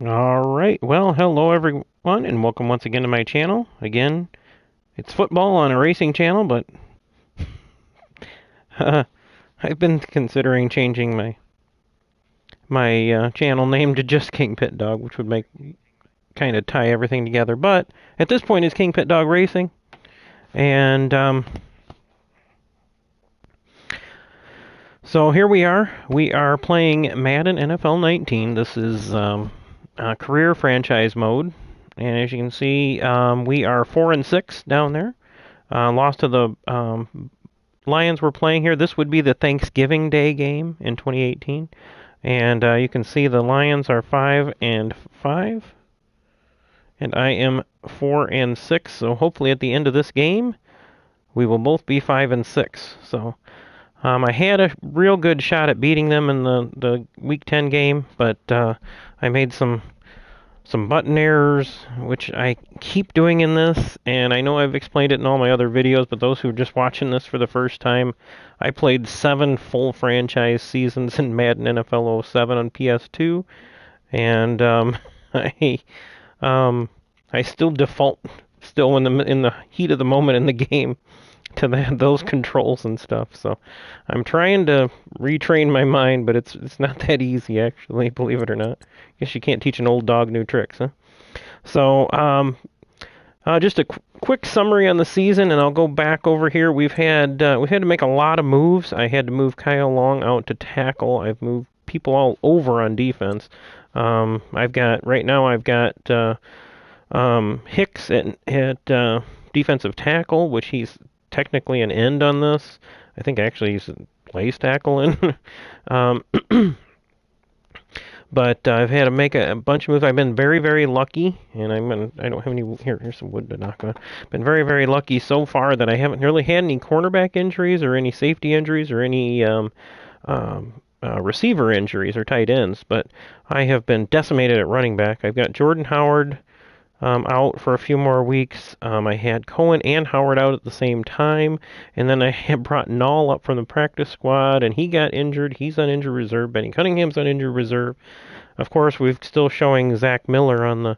Alright, well, hello everyone, and welcome once again to my channel. Again, it's football on a racing channel, but I've been considering changing my channel name to just KingPittdawg, which would make kind of tie everything together. But at this point, it's KingPittdawg Racing, and so here we are. We are playing Madden NFL 19. This is career franchise mode, and as you can see, we are 4-6 down there. Lost to the Lions we're playing here. This would be the Thanksgiving Day game in 2018. And you can see the Lions are 5-5, and I am 4-6. So hopefully at the end of this game, we will both be 5-6. So I had a real good shot at beating them in the Week 10 game, but I made some button errors, which I keep doing in this, and I know I've explained it in all my other videos, but those who are just watching this for the first time, I played 7 full franchise seasons in Madden NFL 07 on PS2, and I I still default in the heat of the moment in the game to those controls and stuff. So I'm trying to retrain my mind, but it's not that easy actually, believe it or not. Guess you can't teach an old dog new tricks, huh? So just a quick summary on the season, and I'll go back over here. We've had to make a lot of moves. I had to move Kyle Long out to tackle. I've moved people all over on defense. I've got Hicks at defensive tackle, which he's technically an end on this. I think actually he's a place tackle in. um, but I've had to make a bunch of moves. I've been very, very lucky, and I don't have any here. Here's some wood to knock on. Been very, very lucky so far that I haven't really had any cornerback injuries or any safety injuries or any receiver injuries or tight ends. But I have been decimated at running back. I've got Jordan Howard out for a few more weeks. I had Cohen and Howard out at the same time, and then I had brought Null up from the practice squad, and he got injured. He's on injured reserve. Benny Cunningham's on injured reserve. Of course, we're still showing Zach Miller on the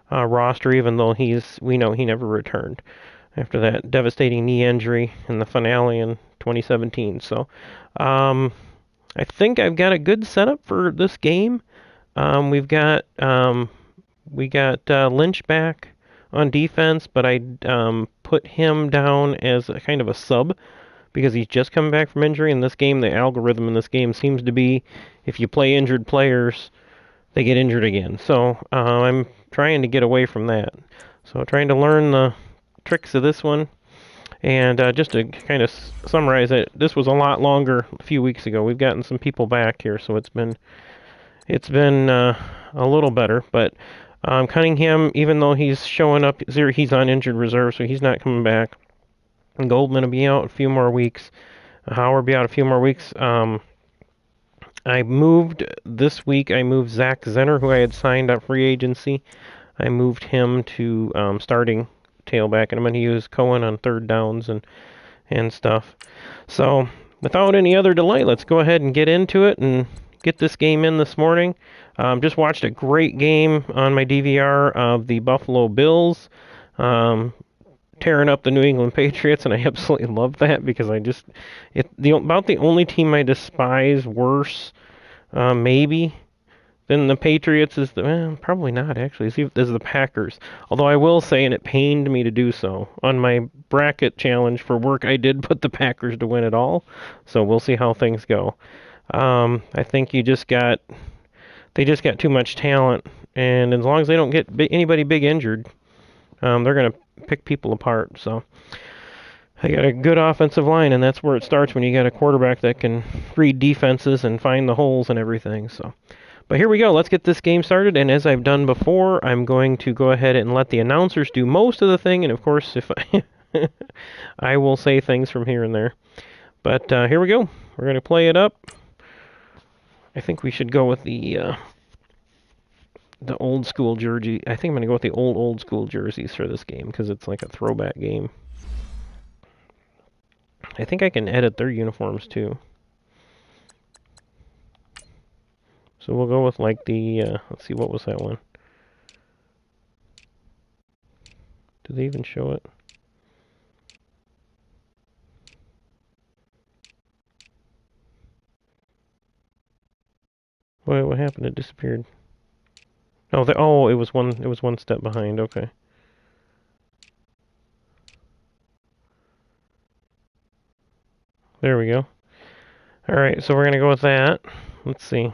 roster, even though we know he never returned after that devastating knee injury in the finale in 2017. So, I think I've got a good setup for this game. We've got we got Lynch back on defense, but I put him down as a kind of a sub because he's just coming back from injury. In this game, the algorithm in this game seems to be if you play injured players, they get injured again. So I'm trying to get away from that. So trying to learn the tricks of this one. And just to kind of summarize it, this was a lot longer a few weeks ago. We've gotten some people back here, so it's been a little better. But Cunningham, even though he's showing up, he's on injured reserve, so he's not coming back. And Goldman will be out a few more weeks. Howard will be out a few more weeks. I moved this week. I moved Zach Zenner, who I had signed up free agency. I moved him to starting tailback, and I'm going to use Cohen on third downs and stuff. So, without any other delay, let's go ahead and get into it and get this game in this morning. Just watched a great game on my DVR of the Buffalo Bills tearing up the New England Patriots, and I absolutely love that because about the only team I despise worse, maybe, than the Patriots is probably not actually, is the Packers. Although I will say, and it pained me to do so, on my bracket challenge for work, I did put the Packers to win it all. So we'll see how things go. I think they just got too much talent, and as long as they don't get anybody big injured, they're going to pick people apart. So I got a good offensive line, and that's where it starts when you got a quarterback that can read defenses and find the holes and everything. So, but here we go. Let's get this game started. And as I've done before, I'm going to go ahead and let the announcers do most of the thing. And of course, if I will say things from here and there. But here we go. We're going to play it up. I think we should go with the old school jersey. I think I'm going to go with the old school jerseys for this game because it's like a throwback game. I think I can edit their uniforms too. So we'll go with like the, let's see, what was that one? Did they even show it? Wait, what happened? It disappeared. Oh, oh, it was one step behind. Okay. There we go. All right, so we're gonna go with that. Let's see.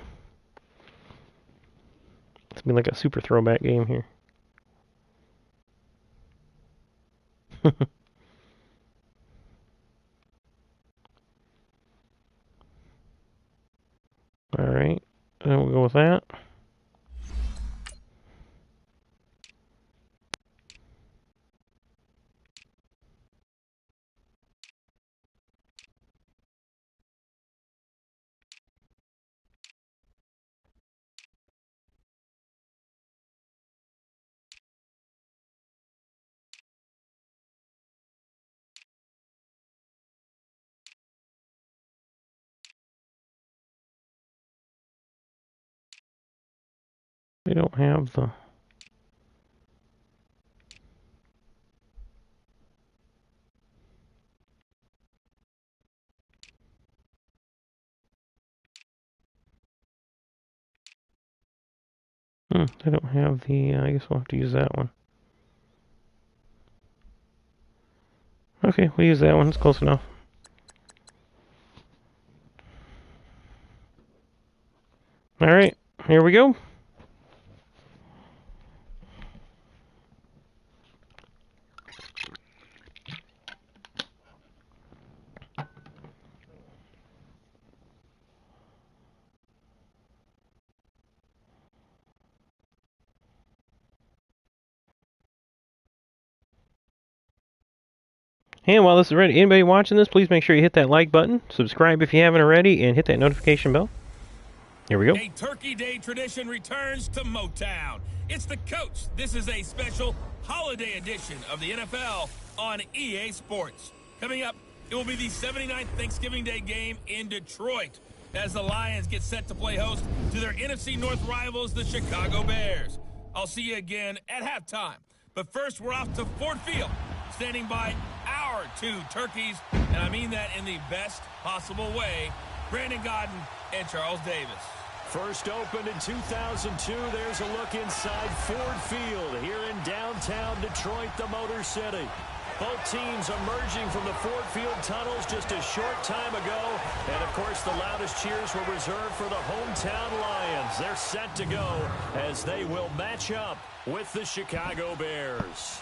It's been like a super throwback game here. All right, then we'll go with that. They don't have the... they don't have the... I guess we'll have to use that one. Okay, we'll use that one. It's close enough. All right, here we go. And while this is ready, anybody watching this, please make sure you hit that like button, subscribe if you haven't already, and hit that notification bell. Here we go. A Turkey Day tradition returns to Motown. It's the coach. This is a special holiday edition of the NFL on EA Sports. Coming up, it will be the 79th Thanksgiving Day game in Detroit as the Lions get set to play host to their NFC North rivals, the Chicago Bears. I'll see you again at halftime. But first, we're off to Ford Field, standing by our two turkeys, and I mean that in the best possible way, Brandon Gaudin and Charles Davis. First opened in 2002, there's a look inside Ford Field here in downtown Detroit, the Motor City. Both teams emerging from the Ford Field tunnels just a short time ago. And, of course, the loudest cheers were reserved for the hometown Lions. They're set to go as they will match up with the Chicago Bears.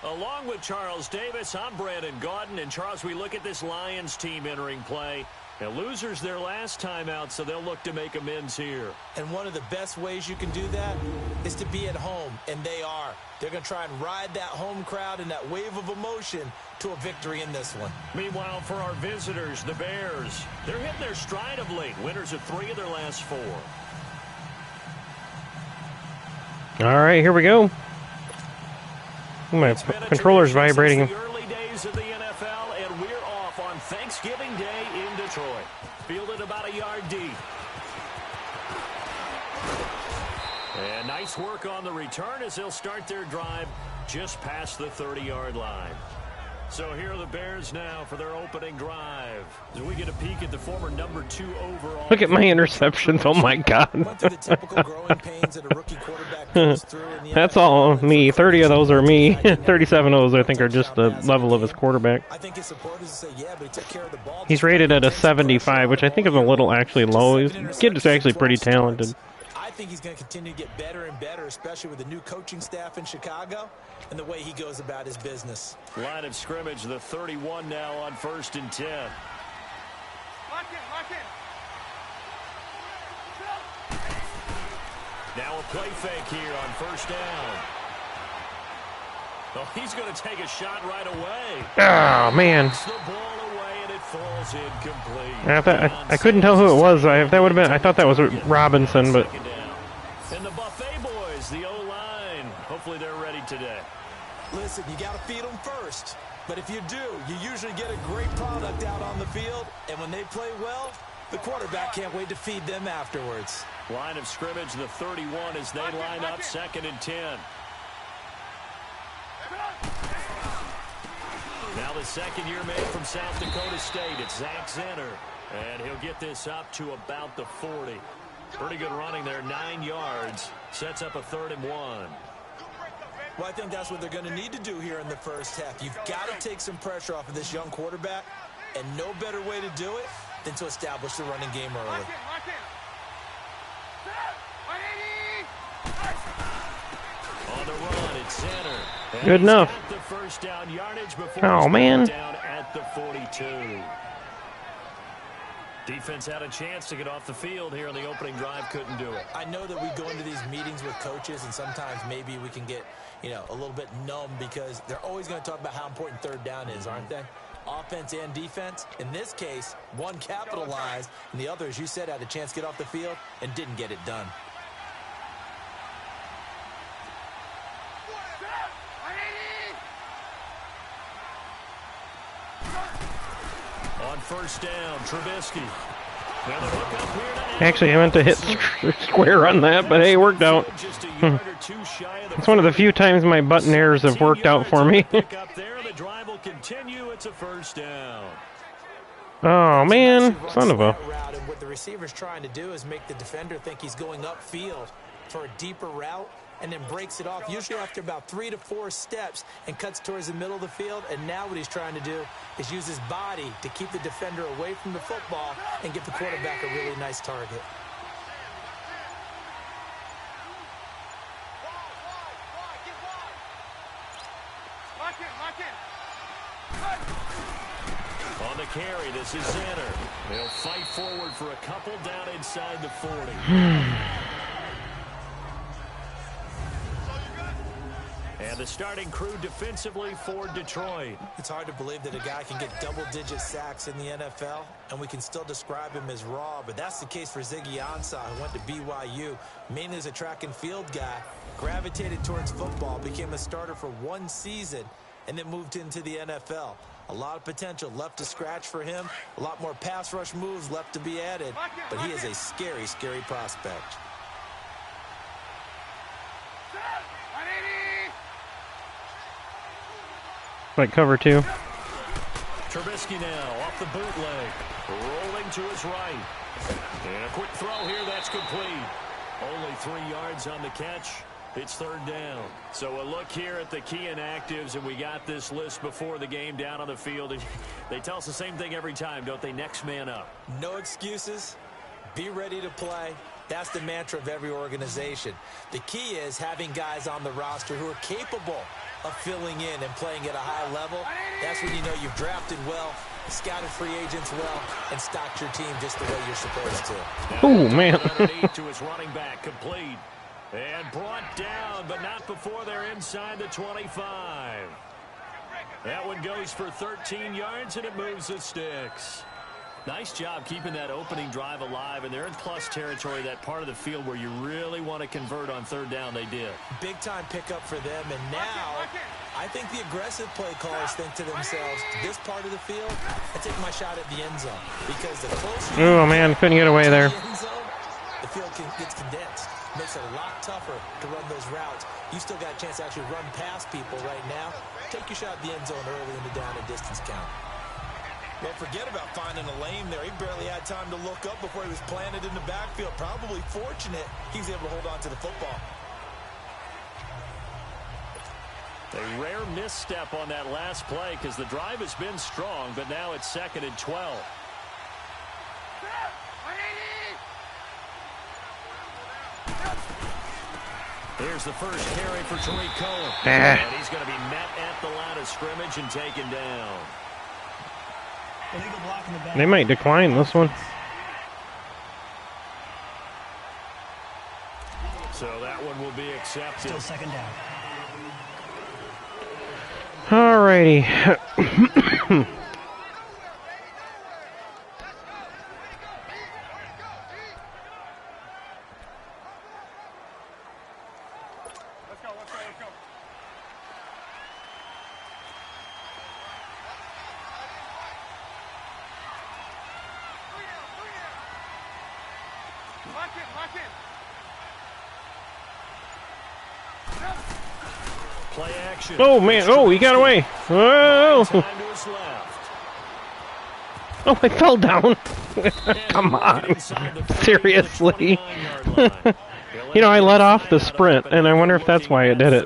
Along with Charles Davis, I'm Brandon Gaudin. And, Charles, we look at this Lions team entering play. Now, losers their last time out, so they'll look to make amends here. And one of the best ways you can do that is to be at home, and they are. They're going to try and ride that home crowd and that wave of emotion to a victory in this one. Meanwhile, for our visitors, the Bears, they're hitting their stride of late. Winners of 3 of their last 4. All right, here we go. My controller's vibrating. Early days of the NFL, and we're off on Thanksgiving Day in Detroit. Fielded about a yard deep. And nice work on the return as they'll start their drive just past the 30-yard line. So here are the Bears now for their opening drive. As we get a peek at the former number 2 overall. Look at my interceptions. Oh, my God. That's all me. 30 of those are me. 37 of those, I think, are just the level of his quarterback. He's rated at a 75, which I think is a little actually low. His kid is actually pretty talented. I think he's going to continue to get better and better, especially with the new coaching staff in Chicago and the way he goes about his business. Line of scrimmage, the 31 now on 1st and 10. Lock in. Now a play fake here on 1st down. Oh, he's going to take a shot right away. Oh, man. The ball away and it falls incomplete. I couldn't tell who it was. That would have been. I thought that was Robinson, but. And the Buffet boys, the O-line. Hopefully they're ready today. Listen, you got to feed them first. But if you do, you usually get a great product out on the field. And when they play well, The quarterback can't wait to feed them afterwards. Line of scrimmage, the 31 as they line up 2nd and 10. Now the second-year man from South Dakota State, it's Zach Zenner. And he'll get this up to about the 40. Pretty good running there, 9 yards. Sets up a 3rd and 1. Well, I think that's what they're going to need to do here in the first half. You've got to take some pressure off of this young quarterback, and no better way to do it than to establish the running game early. On the run, it's Zenner. Good enough. The first down yardage before Oh, man. Down at the 42. Defense had a chance to get off the field here in the opening drive, couldn't do it. I know that we go into these meetings with coaches, and sometimes maybe we can get, a little bit numb because they're always going to talk about how important 3rd down is, aren't they? Offense and defense. In this case, one capitalized, and the other, as you said, had a chance to get off the field and didn't get it done. On first down, Trubisky. Actually, I meant to hit square on that, but hey, it worked out. It's one of the few times my button errors have worked out for me. The drive will continue. It's a first down. Oh, man. Son of a... And what the receiver's trying to do is make the defender think he's going upfield for a deeper route, and then breaks it off, usually after about 3 to 4 steps, and cuts towards the middle of the field. And now what he's trying to do is use his body to keep the defender away from the football and give the quarterback a really nice target. On the carry, this is Zenner. They'll fight forward for a couple down inside the 40. And the starting crew defensively for Detroit. It's hard to believe that a guy can get double-digit sacks in the NFL, and we can still describe him as raw, but that's the case for Ziggy Ansah, who went to BYU, mainly as a track and field guy, gravitated towards football, became a starter for 1 season, and then moved into the NFL. A lot of potential left to scratch for him, a lot more pass rush moves left to be added, but he is a scary, scary prospect. Like cover 2. Trubisky now off the bootleg, rolling to his right. And a quick throw here, that's complete. Only 3 yards on the catch. It's 3rd down. So a look here at the key inactives, and we got this list before the game down on the field. They tell us the same thing every time, don't they? Next man up. No excuses. Be ready to play. That's the mantra of every organization. The key is having guys on the roster who are capable of filling in and playing at a high level. That's when you know you've drafted well, scouted free agents well, and stocked your team just the way you're supposed to. Oh, man. To his running back, complete. And brought down, but not before they're inside the 25. That one goes for 13 yards, and it moves the sticks. Nice job keeping that opening drive alive, and they're in plus territory, that part of the field where you really want to convert on 3rd down. They did. Big-time pickup for them, and now I think the aggressive play callers think to themselves, this part of the field, I take my shot at the end zone, because the closer Oh, man, couldn't get away there. The field gets condensed. Makes it a lot tougher to run those routes. You still got a chance to actually run past people right now. Take your shot at the end zone early in the down and distance count. Well, forget about finding a lane there. He barely had time to look up before he was planted in the backfield. Probably fortunate he was able to hold on to the football. A rare misstep on that last play because the drive has been strong, but now it's 2nd and 12. Here's the first carry for Tariq Cohen. And he's going to be met at the line of scrimmage and taken down. They might decline this one. So that one will be accepted. Still 2nd down. Alrighty. Play action. Oh, man. Oh, he got away. Oh, Time to his left. oh, I fell down. Come on. Inside the 40 Seriously. to the 29-yard line. You know, I let off the sprint, and I wonder if that's why it did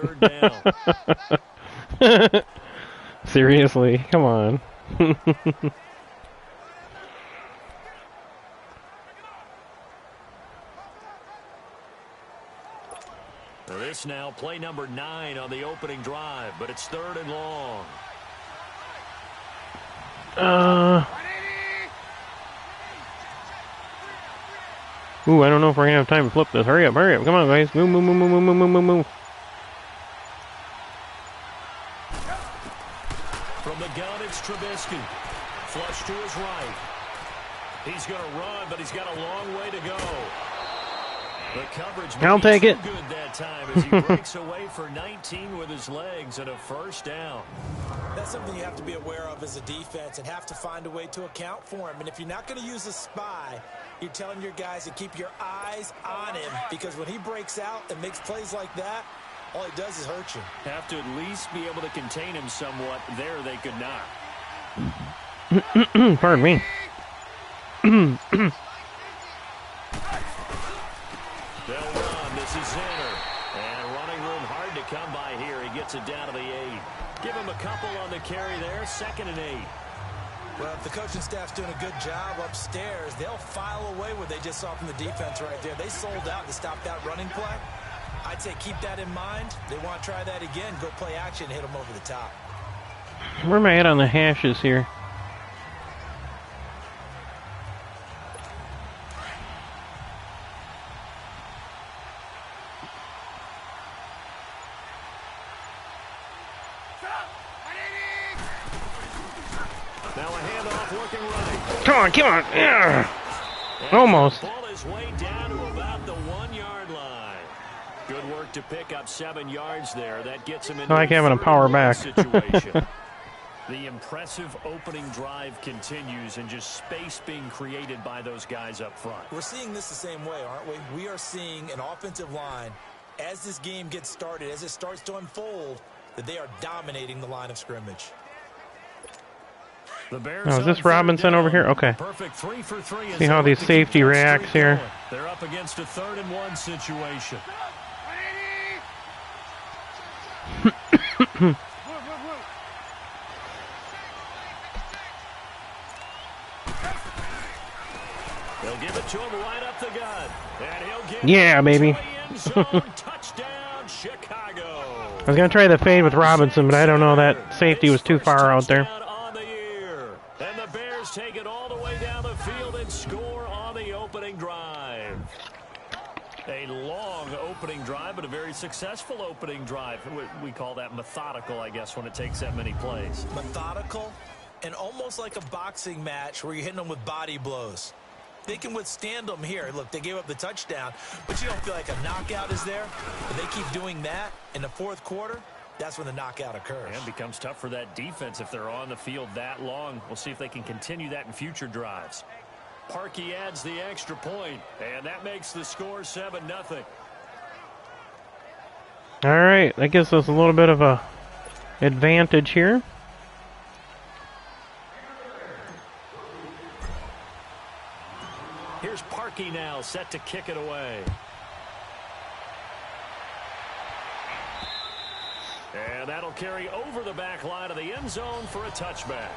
it. Seriously, come on. This now play number 9 on the opening drive, but it's 3rd and long. Ooh, I don't know if we're gonna have time to flip this. Hurry up, come on, guys. Move, move, move, move, move, move, move, move. From the gun, it's Trubisky. Flush to his right. He's going to run, but he's got a long way to go. The coverage I'll take it. good that time as he breaks away for 19 with his legs and a first down. That's something you have to be aware of as a defense and have to find a way to account for him. And if you're not going to use a spy, you're telling your guys to keep your eyes on him, because when he breaks out and makes plays like that, all he does is hurt you. Have to at least be able to contain him somewhat. There they could not. Pardon me. They'll run. This is Zinner. And running room hard to come by here. He gets it down to the 8. Give him a couple on the carry there. 2nd and 8. Well, if the coaching staff's doing a good job upstairs, they'll file away what they just saw from the defense right there. They sold out to stop that running play. I'd say keep that in mind. They want to try that again. Go play action, hit them over the top. Where am I at on the hashes here? Now a handoff looking right. Come on, come on. Yeah. Almost. Ball his way down to about the 1-yard line. Good work to pick up 7 yards there. That gets him into I like having a power back. situation. The impressive opening drive continues, and just space being created by those guys up front. We're seeing this the same way, aren't we? We are seeing an offensive line, as this game gets started, as it starts to unfold, that they are dominating the line of scrimmage. The Bears Oh, is this Robinson over here? Okay. Perfect 3 for 3. See how these safety reacts here. They're up against a 3rd and 1 situation. They'll give it to him right up the gut. And he'll get Yeah, baby. Touchdown, Chicago. I was going to try the fade with Robinson, but I don't know. That safety was too far out there. On the year. And the Bears take it all the way down the field and score on the opening drive. A long opening drive, but a very successful opening drive. We call that methodical, I guess, when it takes that many plays. Methodical and almost like a boxing match where you're hitting them with body blows. They can withstand them here. Look, they gave up the touchdown, but you don't feel like a knockout is there. If they keep doing that in the 4th quarter, that's when the knockout occurs. And it becomes tough for that defense if they're on the field that long. We'll see if they can continue that in future drives. Parkey adds the extra point, and that makes the score 7-0. All right, that gives us a little bit of a advantage here. Here's Parkey now, set to kick it away. And that'll carry over the back line of the end zone for a touchback.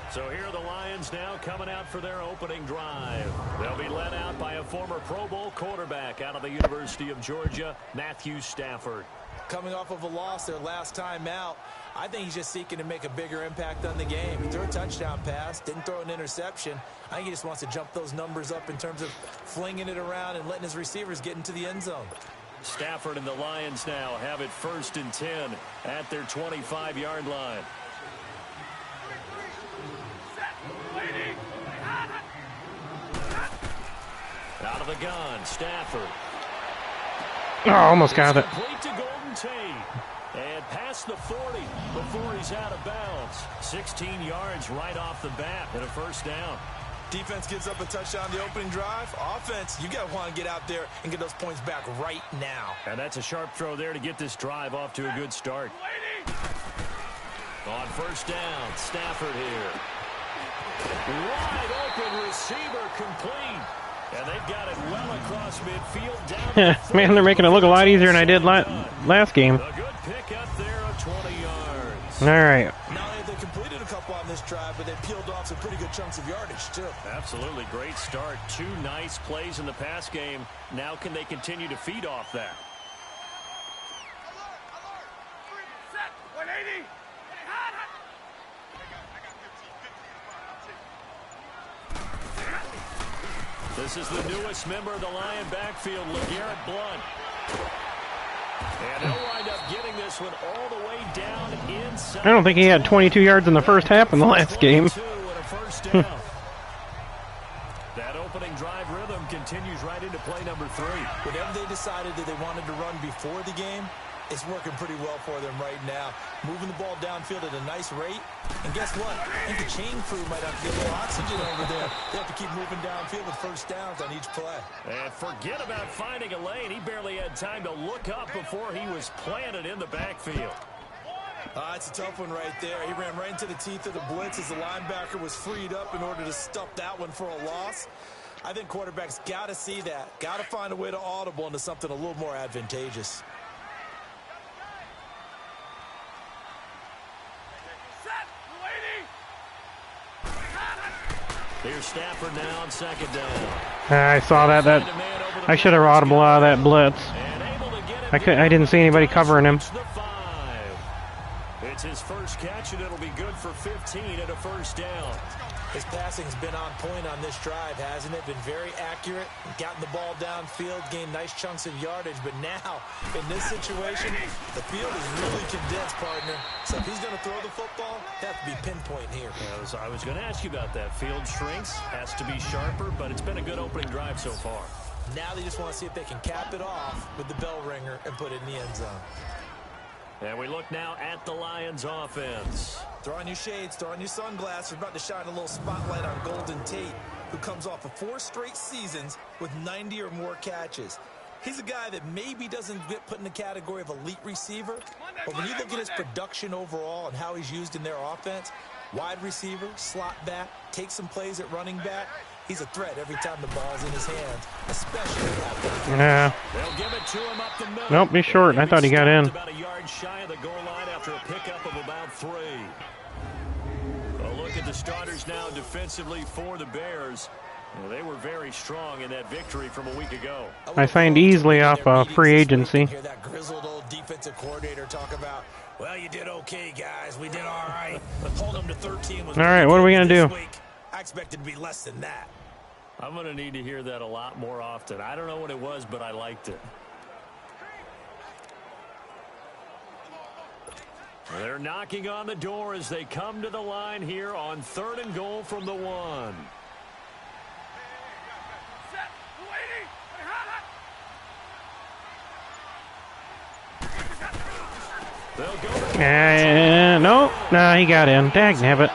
So here are the Lions now coming out for their opening drive. They'll be led out by a former Pro Bowl quarterback out of the University of Georgia, Matthew Stafford. Coming off of a loss their last time out, I think he's just seeking to make a bigger impact on the game. He threw a touchdown pass, didn't throw an interception. I think he just wants to jump those numbers up in terms of flinging it around and letting his receivers get into the end zone. Stafford and the Lions now have it 1st and 10 at their 25-yard line. Out of the gun, Stafford. Oh, almost got it. Complete to Golden Tate. And past the 40 before he's out of bounds. 16 yards right off the bat and a first down. Defense gives up a touchdown the opening drive. Offense, you got to want to get out there and get those points back right now. And that's a sharp throw there to get this drive off to a good start. On first down, Stafford here. Wide open receiver complete. And they've got it well across midfield down. Man, they're making it look a lot easier than I did last game. A good pickup there of 20 yards. All right. Not only have they completed a couple on this drive, but they peeled off some pretty good chunks of yardage, too. Absolutely great start. 2 nice plays in the pass game. Now can they continue to feed off that? Set. 180. This is the newest member of the Lion backfield, LeGarrette Blount. And he'll wind up getting this one all the way down inside. I don't think he had 22 yards in the first half in the last game. That opening drive rhythm continues right into play number 3. Whatever they decided that they wanted to run before the game, it's working pretty well for them right now. Moving the ball downfield at a nice rate. And guess what? I think the chain crew might have to get a little oxygen over there. They have to keep moving downfield with first downs on each play. And forget about finding a lane. He barely had time to look up before he was planted in the backfield. It's a tough one right there. He ran right into the teeth of the blitz as the linebacker was freed up in order to stuff that one for a loss. I think quarterbacks got to see that. Got to find a way to audible into something a little more advantageous. Here's Stafford now on second down. I saw that. I should have audible out of that blitz. I didn't see anybody covering him. It's his first catch, and it'll be good for 15 at a first down. His passing's been on point on this drive, hasn't it? Been very accurate, gotten the ball downfield, gained nice chunks of yardage. But now, in this situation, the field is really condensed, partner. So if he's going to throw the football, they have to be pinpoint here. I was going to ask you about that. Field shrinks, has to be sharper, but it's been a good opening drive so far. Now they just want to see if they can cap it off with the bell ringer and put it in the end zone. And we look now at the Lions offense. Throw on your shades, throw on your sunglasses. We're about to shine a little spotlight on Golden Tate, who comes off of 4 straight seasons with 90 or more catches. He's a guy that maybe doesn't get put in the category of elite receiver, but when you look at his production overall and how he's used in their offense, wide receiver, slot back, take some plays at running back, he's a threat every time the ball's in his hands, especially after. Yeah. They'll give it to him up the middle. Nope, he's short. I thought he got in. About a yard shy of the goal line after a pickup of about 3. A look at the starters now defensively for the Bears. Well, they were very strong in that victory from a week ago. I signed easily off free agency. Hear that grizzled old defensive coordinator talk about, well, you did okay, guys. We did all right. Hold them to 13. All right, what are we going to do? I expected to be less than that. I'm going to need to hear that a lot more often. I don't know what it was, but I liked it. They're knocking on the door as they come to the line here on 3rd and goal from the 1. No, he got in. Dagnabbit.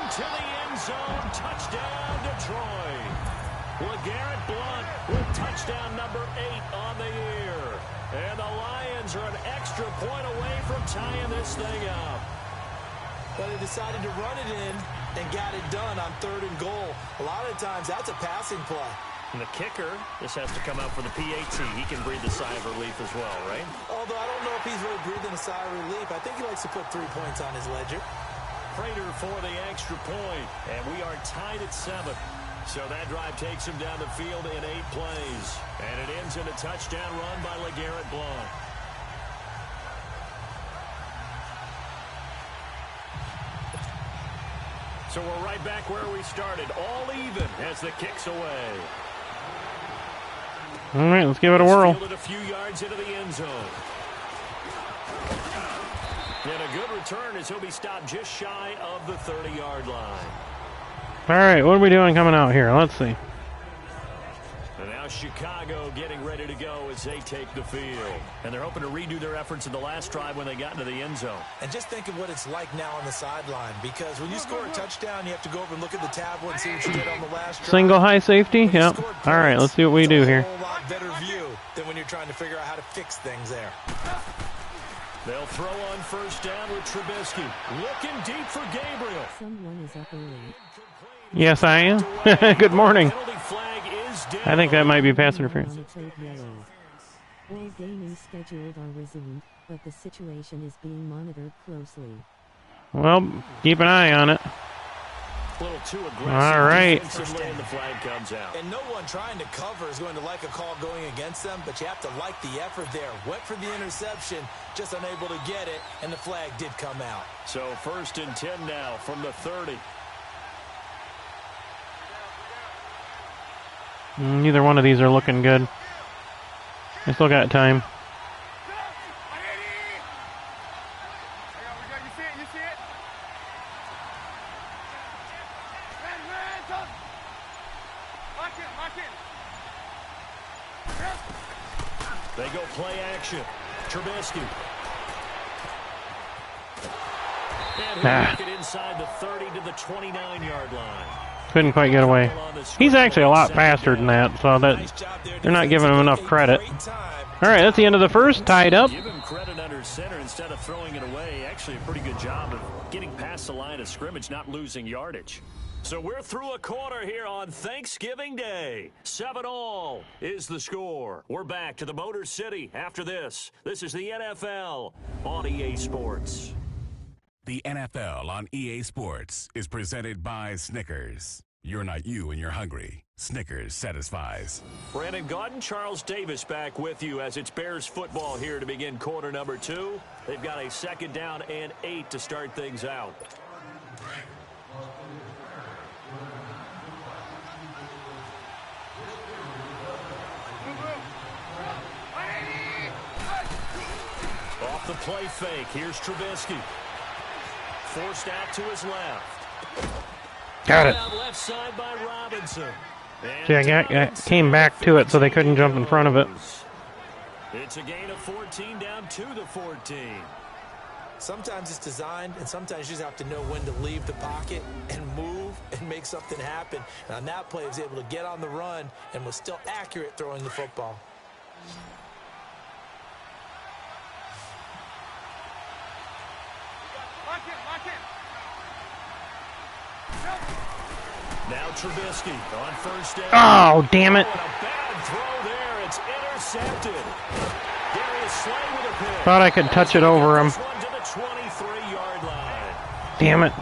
LeGarrette Blount with touchdown number 8 on the year. And the Lions are an extra point away from tying this thing up. But they decided to run it in and got it done on 3rd and goal. A lot of times that's a passing play. And the kicker, this has to come out for the PAT. He can breathe a sigh of relief as well, right? Although I don't know if he's really breathing a sigh of relief. I think he likes to put 3 points on his ledger. Prater for the extra point. And we are tied at 7. So that drive takes him down the field in 8 plays. And it ends in a touchdown run by LeGarrette Blount. So we're right back where we started. All even as the kick's away. All right, let's give it a whirl. Fielded a few yards into the end zone. And a good return as he'll be stopped just shy of the 30-yard line. All right, what are we doing coming out here? Let's see. And now Chicago getting ready to go as they take the field. And they're hoping to redo their efforts in the last drive when they got into the end zone. And just think of what it's like now on the sideline, because when you score a touchdown, you have to go over and look at the tablet and see what you did on the last drive. Single high safety? Yep. All right, let's see what we do here. It's a whole lot better view than when you're trying to figure out how to fix things there. They'll throw on first down with Trubisky. Looking deep for Gabriel. Someone is up early. Yes, I am. Good morning. I think that might be pass interference. All gaming scheduled are resumed, but the situation is being monitored closely. Well, keep an eye on it. A little too aggressive. All right. And the flag comes out. And no one trying to cover is going to like a call going against them, but you have to like the effort there. Went for the interception, just unable to get it, and the flag did come out. So 1st and 10 now from the 30. Neither one of these are looking good. I still got time. They go play action. Trubisky. And he'll make it inside the 30 to the 29-yard line. Couldn't quite get away. He's actually a lot faster than that, so that they're not giving him enough credit. All right, that's the end of the first. Tied up. Give him credit under center instead of throwing it away. Actually, a pretty good job of getting past the line of scrimmage, not losing yardage. So we're through a quarter here on Thanksgiving Day. 7-all is the score. We're back to the Motor City after this. This is the NFL on EA Sports. The NFL on EA Sports is presented by Snickers. You're not you and you're hungry. Snickers satisfies. Brandon Gaudin, Charles Davis back with you as it's Bears football here to begin quarter number 2. They've got a 2nd down and 8 to start things out. Off the play fake, here's Trubisky. Forced out to his left. Got it. Left side by Robinson. See, I came back to it so they couldn't jump in front of it. It's a gain of 14 down to the 14. Sometimes it's designed, and sometimes you just have to know when to leave the pocket and move and make something happen. And on that play, he was able to get on the run and was still accurate throwing the football. Now Trubisky on first down. Oh, damn it. A bad throw there. It's intercepted. Darius Slay with a pick. Thought I could touch it over him. This one to the 23-yard line. Damn it.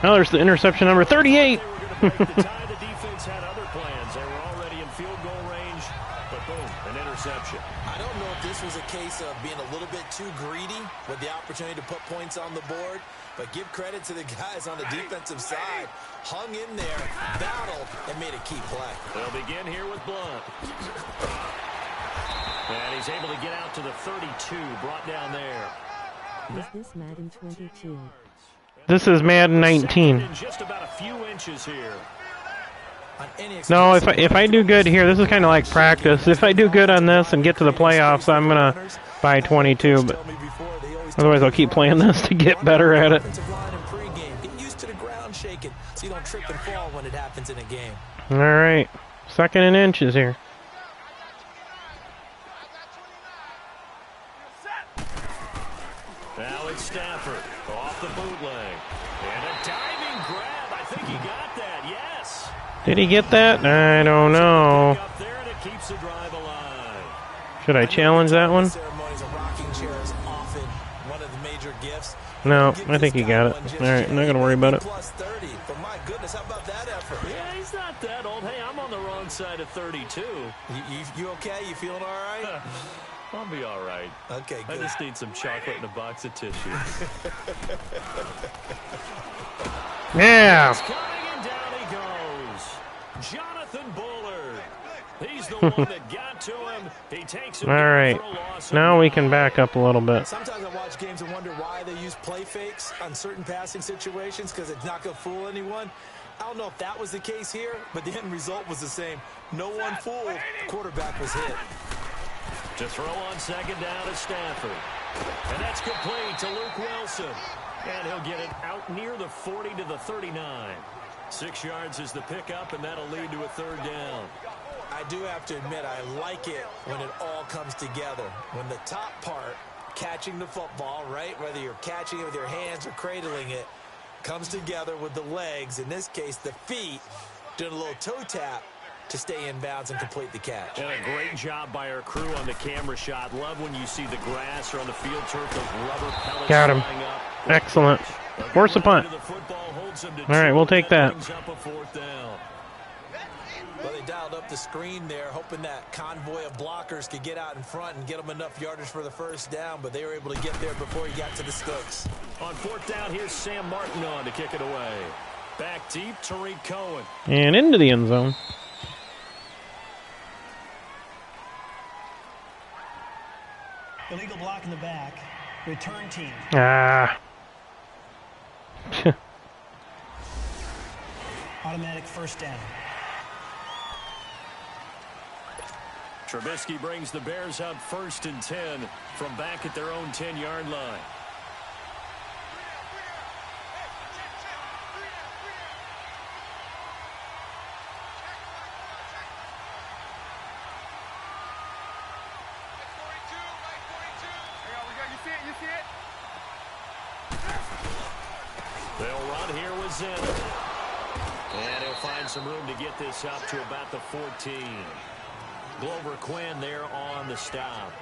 Now there's the interception number 38. They were going to break the tie. The defense had other plans. They were already in field goal range, but boom, an interception. I don't know if this was a case of being a little bit too greedy with the opportunity to put points on the board, but give credit to the guys on the defensive side. Hung in there, battled, and made a key play. They'll begin here with Blunt. And he's able to get out to the 32, brought down there. Is this Madden 22? This is Madden 19. Just about a few inches here. No, if I do good here, this is kind of like practice. If I do good on this and get to the playoffs, I'm going to buy 22, but otherwise I'll keep playing this to get better at it. Get used to the ground shaking so you don't trip and fall when it happens in a game. All right, 2nd and inches here. Now it's Stafford off the bootleg. And a diving grab. I think he got that, yes. Did he get that? I don't know. Up there and it keeps the drive alive. Should I challenge that one? No, I think he got it. All right, I'm not going to worry about it. But my goodness, how about that effort? Yeah, he's not that old. Hey, I'm on the wrong side of 32. You okay? You feeling all right? I'll be all right. Okay, good. I just need some chocolate and a box of tissue. Yeah. He's coming and down he goes. Jonathan Bullard. He's the one that got to him. He takes him. All right. Now we can back up a little bit. Sometimes I watch games and wonder why they use play fake. fakes on certain passing situations because it's not going to fool anyone. I don't know if that was the case here, but the end result was the same. No one fooled. The quarterback was hit. To throw on second down to Stafford. And that's complete to Luke Wilson. And he'll get it out near the 40 to the 39. 6 yards is the pickup, and that'll lead to a third down. I do have to admit, I like it when it all comes together. When the top part, catching the football, right, whether you're catching it with your hands or cradling it, comes together with the legs, in this case the feet, doing a little toe tap to stay in bounds and complete the catch. And a great job by our crew on the camera shot. Love when you see the grass or on the field turf, those rubber pellets. Got him. Excellent. Force a punt. All right, we'll take that. Well, they dialed up the screen there, hoping that convoy of blockers could get out in front and get them enough yardage for the first down, but they were able to get there before he got to the sticks. On fourth down, here's Sam Martin on to kick it away. Back deep, Tariq Cohen. And into the end zone. Illegal block in the back. Return team. Ah. Automatic first down. Trubisky brings the Bears out 1st and 10 from back at their own 10-yard line. They'll run here with Zenner. And he'll find some room to get this up to about the 14. Glover Quinn there on the stop.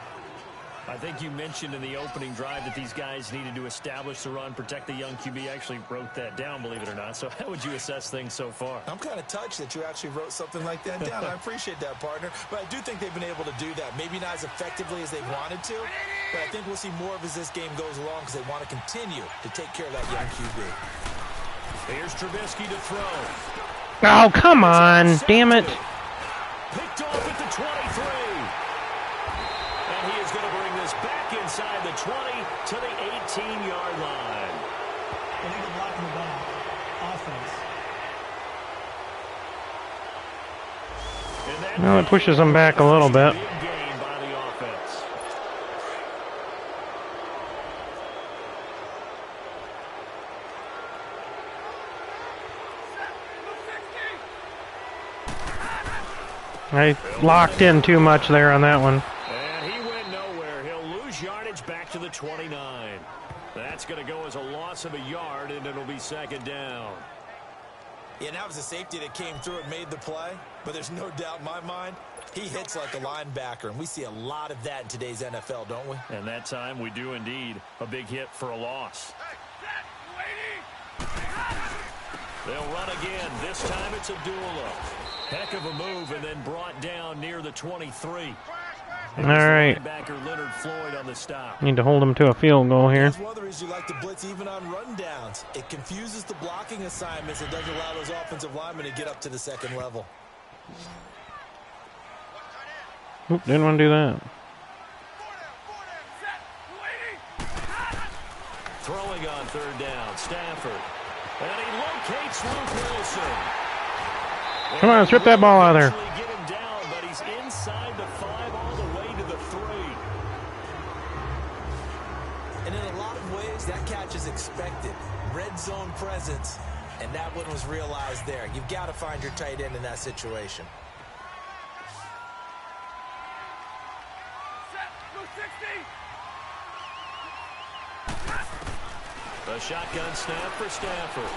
I think you mentioned in the opening drive that these guys needed to establish the run, protect the young QB. Actually wrote that down, believe it or not. So how would you assess things so far? I'm kind of touched that you actually wrote something like that down. I appreciate that, partner. But I do think they've been able to do that. Maybe not as effectively as they wanted to, but I think we'll see more of as this game goes along because they want to continue to take care of that young QB. Here's Trubisky to throw. Oh, come on. Damn it. Picked off at the 23. And he is going to bring this back inside the 20 to the 18-yard line. Illegal block in the back. Offense. Well, it pushes them back a little bit. Big gain by the offense. I locked in too much there on that one. And he went nowhere. He'll lose yardage back to the 29. That's going to go as a loss of a yard, and it'll be 2nd down. Yeah, and that was a safety that came through and made the play, but there's no doubt in my mind, he hits like a linebacker, and we see a lot of that in today's NFL, don't we? And that time we do indeed. A big hit for a loss. They'll run again. This time it's Abdullah. Heck of a move, and then brought down near the 23. All right. Linebacker Leonard Floyd on the stop. Need to hold them to a field goal here. That's one of the reasons you like to blitz even on rundowns. It confuses the blocking assignments and doesn't allow those offensive linemen to get up to the second level. Oop, didn't want to do that. Throwing on 3rd down, Stafford. And he locates Luke Wilson. Come on, strip that ball out of there. Get him down, but he's inside the 5 all the way to the 3. And in a lot of ways, that catch is expected. Red zone presence, and that one was realized there. You've got to find your tight end in that situation. A shotgun snap for Stafford.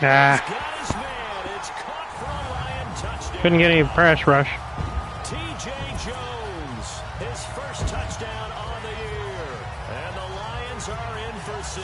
Ah. He's got his man. It's caught for a Lion touchdown. Couldn't get any press rush. T.J. Jones, his first touchdown on the year. And the Lions are in for 6.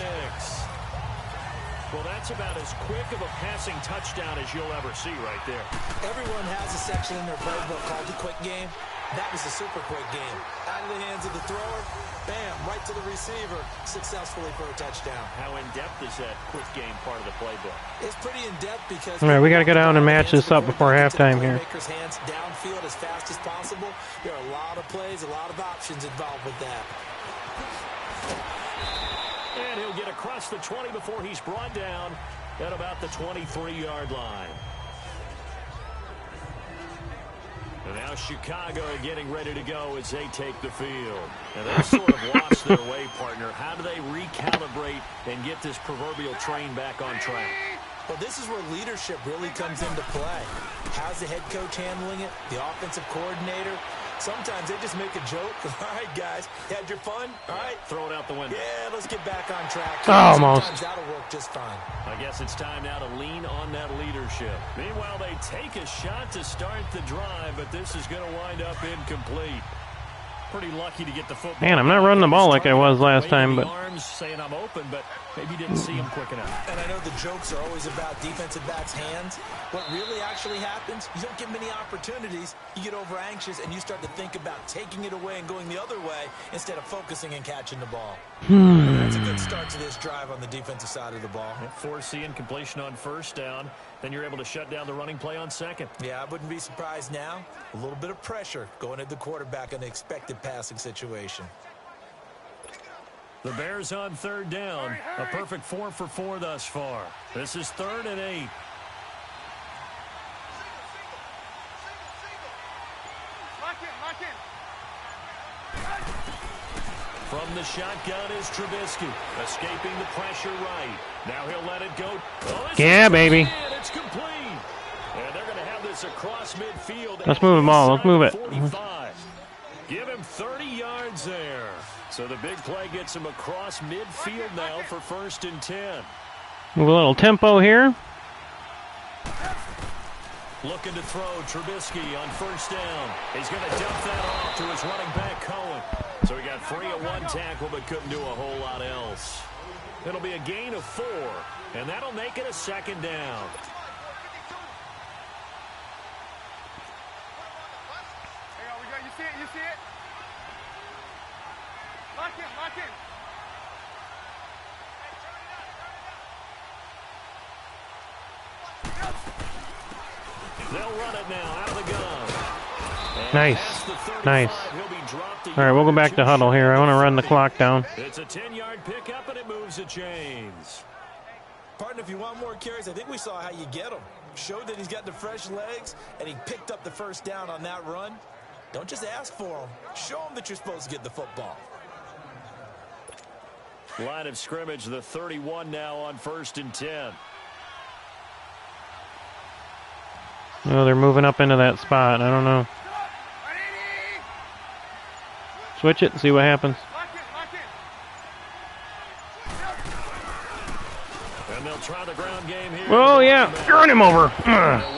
Well, that's about as quick of a passing touchdown as you'll ever see right there. Everyone has a section in their playbook called the quick game. That was a super quick game. Out of the hands of the thrower, bam, right to the receiver, successfully for a touchdown. How in-depth is that quick game part of the playbook? It's pretty in-depth because... All right, we got to go down and match this up before halftime here. Hands downfield as fast as possible. There are a lot of plays, a lot of options involved with that. And he'll get across the 20 before he's brought down at about the 23-yard line. And now Chicago getting ready to go as they take the field. And they've sort of lost their way, partner. How do they recalibrate and get this proverbial train back on track? Well, this is where leadership really comes into play. How's the head coach handling it? The offensive coordinator? Sometimes they just make a joke. All right, guys, had your fun? All right. Throw it out the window. Yeah, let's get back on track. Almost. Sometimes that'll work just fine. I guess it's time now to lean on that leadership. Meanwhile, they take a shot to start the drive, but this is going to wind up incomplete. Pretty lucky to get the football. Man, I'm not running the ball like I was last time, but arms saying I'm open, but maybe didn't see him quick enough. And I know the jokes are always about defensive backs' hands. What really actually happens, you don't get many opportunities. You get over anxious, and you start to think about taking it away and going the other way instead of focusing and catching the ball. That's a good start to this drive on the defensive side of the ball. Forcing completion on first down. Then you're able to shut down the running play on second. Yeah, I wouldn't be surprised now. A little bit of pressure going at the quarterback in an expected passing situation. The Bears on third down. A perfect 4 for 4 thus far. This is 3rd and 8. Lock in. From the shotgun is Trubisky, escaping the pressure right. Now he'll let it go. Oh, yeah, baby. It's complete. And they're going to have this across midfield. Let's move the ball. Let's move it. 45. Give him 30 yards there. So the big play gets him across midfield now for 1st and 10. Move a little tempo here. Looking to throw Trubisky on 1st down. He's going to dump that off to his running back, Cohen. So he got free of 1 tackle, but couldn't do a whole lot else. It'll be a gain of 4, and that'll make it a 2nd down. You see it? Lock in. They'll run it now out of the gun. Nice. All right, we'll go back to huddle here. I want to run the clock down. It's a 10-yard pickup, and it moves the chains. Partner, if you want more carries, I think we saw how you get them. Showed that he's got the fresh legs, and he picked up the 1st down on that run. Don't just ask for them. Show them that you're supposed to get the football. Line of scrimmage, the 31 now on 1st and 10. Oh, they're moving up into that spot. I don't know. Switch it and see what happens. And they'll try the ground game here. Oh, yeah. Run him over.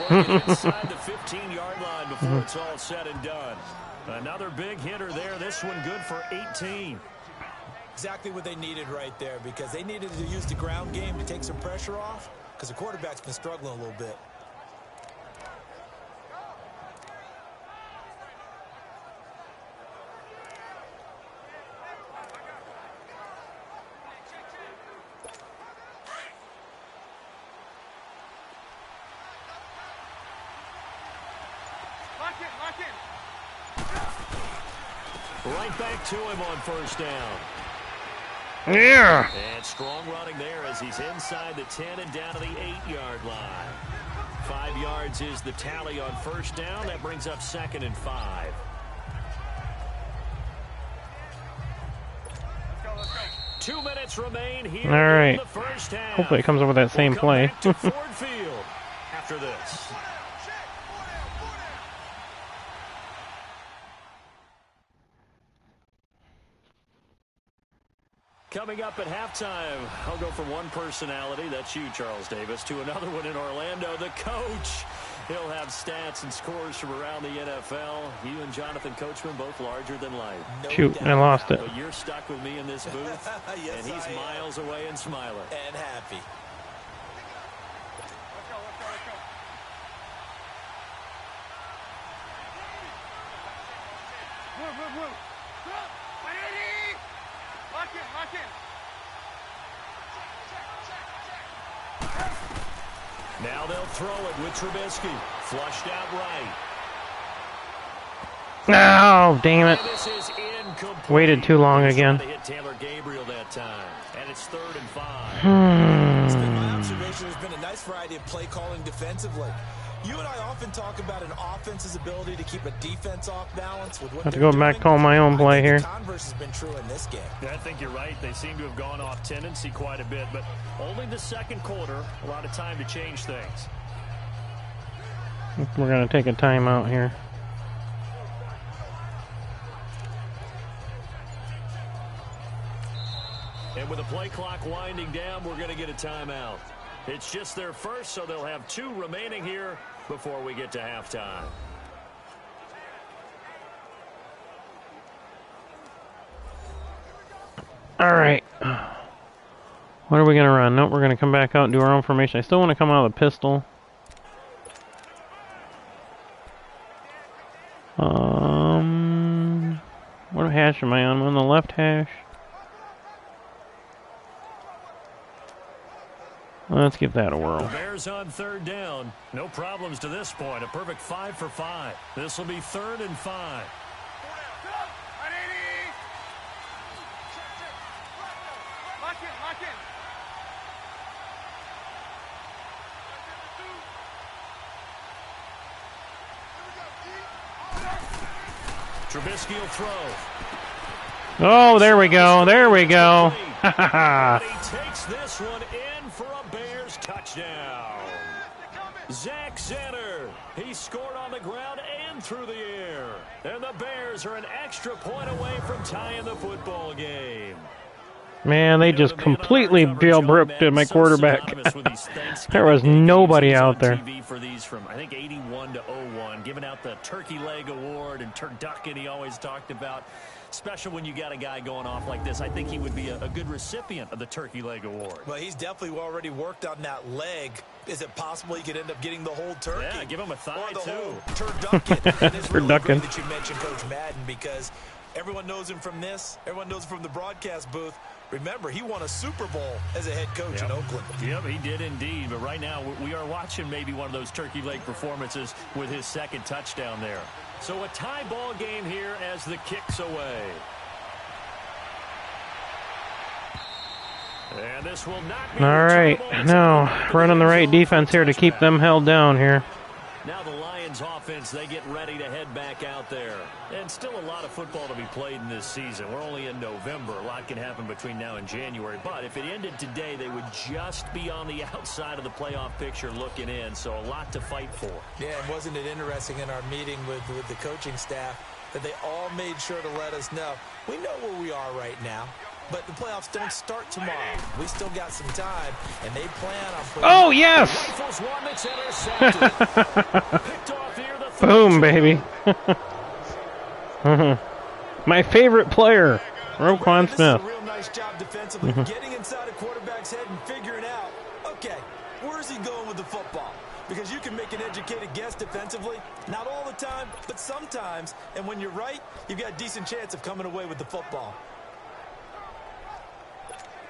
Inside the 15-yard line before it's all said and done. Another big hitter there. This one good for 18. Exactly what they needed right there, because they needed to use the ground game to take some pressure off, because the quarterback's been struggling a little bit. Right back to him on 1st down. Yeah. And strong running there as he's inside the 10 and down to the 8-yard line. 5 yards is the tally on 1st down. That brings up 2nd and 5. Let's go. 2 minutes remain here All right. in the first half. Hopefully it comes up with that same We'll play. come back to Ford Field after this. Coming up at halftime, I'll go from one personality, that's you, Charles Davis, to another one in Orlando, the coach. He'll have stats and scores from around the NFL. You and Jonathan Coachman, both larger than life. Shoot, I lost it. But you're stuck with me in this booth, Yes, and he's miles away and smiling. And happy. Let's go. Move. Lock in. Now they'll throw it with Trubisky. Flushed out right. No, damn it. And this is incomplete. Waited too long He's again. trying to hit Taylor Gabriel that time. And it's 3rd and 5. It's been my observation there's been a nice variety of play calling defensively. You and I often talk about an offense's ability to keep a defense off balance with what Have to they're go back doing. call my own play here. The converse has been true in this game. Yeah, I think you're right. They seem to have gone off tendency quite a bit, but only the second quarter, a lot of time to change things. We're going to take a timeout here. And with the play clock winding down, we're going to get a timeout. It's just their first, so they'll have 2 remaining here before we get to halftime. All right. What are we going to run? Nope, we're going to come back out and do our own formation. I still want to come out with a pistol. What hash am I on? I'm on the left hash. Let's give that a whirl. The Bears on 3rd down. No problems to this point. A perfect 5 for 5. This will be 3rd and 5. Lock in, lock in. Trubisky will throw. Oh, there we go. There we go. Ha ha ha. He takes this one in for a Bears touchdown. Zach Zenner. He scored on the ground and through the air. And the Bears are an extra point away from tying the football game. Man, they just completely jailbroke my quarterback. There was nobody out there. For these from, I think, 81 to 01, giving out the turkey leg award and turducken he always talked about. Special when you got a guy going off like this. I think he would be a good recipient of the turkey leg award. Well, he's definitely already worked on that leg. Is it possible he could end up getting the whole turkey? Yeah, give him a thigh, or the too. whole turducken. And it's really Turducken. great that you mentioned Coach Madden, because everyone knows him from this. Everyone knows him from the broadcast booth. Remember, he won a Super Bowl as a head coach in Oakland. Yep, he did indeed. But right now, we are watching maybe one of those turkey leg performances with his second touchdown there. So a tie ball game here as the kick's away. And this will not be All right. Now, running the right defense here to keep them held down here. Now the Lions offense, they get ready to head back out there. And still a lot of football to be played in this season. We're only in November. A lot can happen between now and January. But if it ended today, they would just be on the outside of the playoff picture looking in. So a lot to fight for. Yeah, and wasn't it interesting in our meeting with the coaching staff that they all made sure to let us know, we know where we are right now, but the playoffs don't start tomorrow. We still got some time, and they plan on putting... Oh, yes! Rifles one that's intercepted. Picked off here, the Boom, baby. My favorite player, Roquan This Smith. is a real nice job defensively, getting inside a quarterback's head and figuring out, okay, where's he going with the football? Because you can make an educated guess defensively, not all the time, but sometimes. And when you're right, you've got a decent chance of coming away with the football.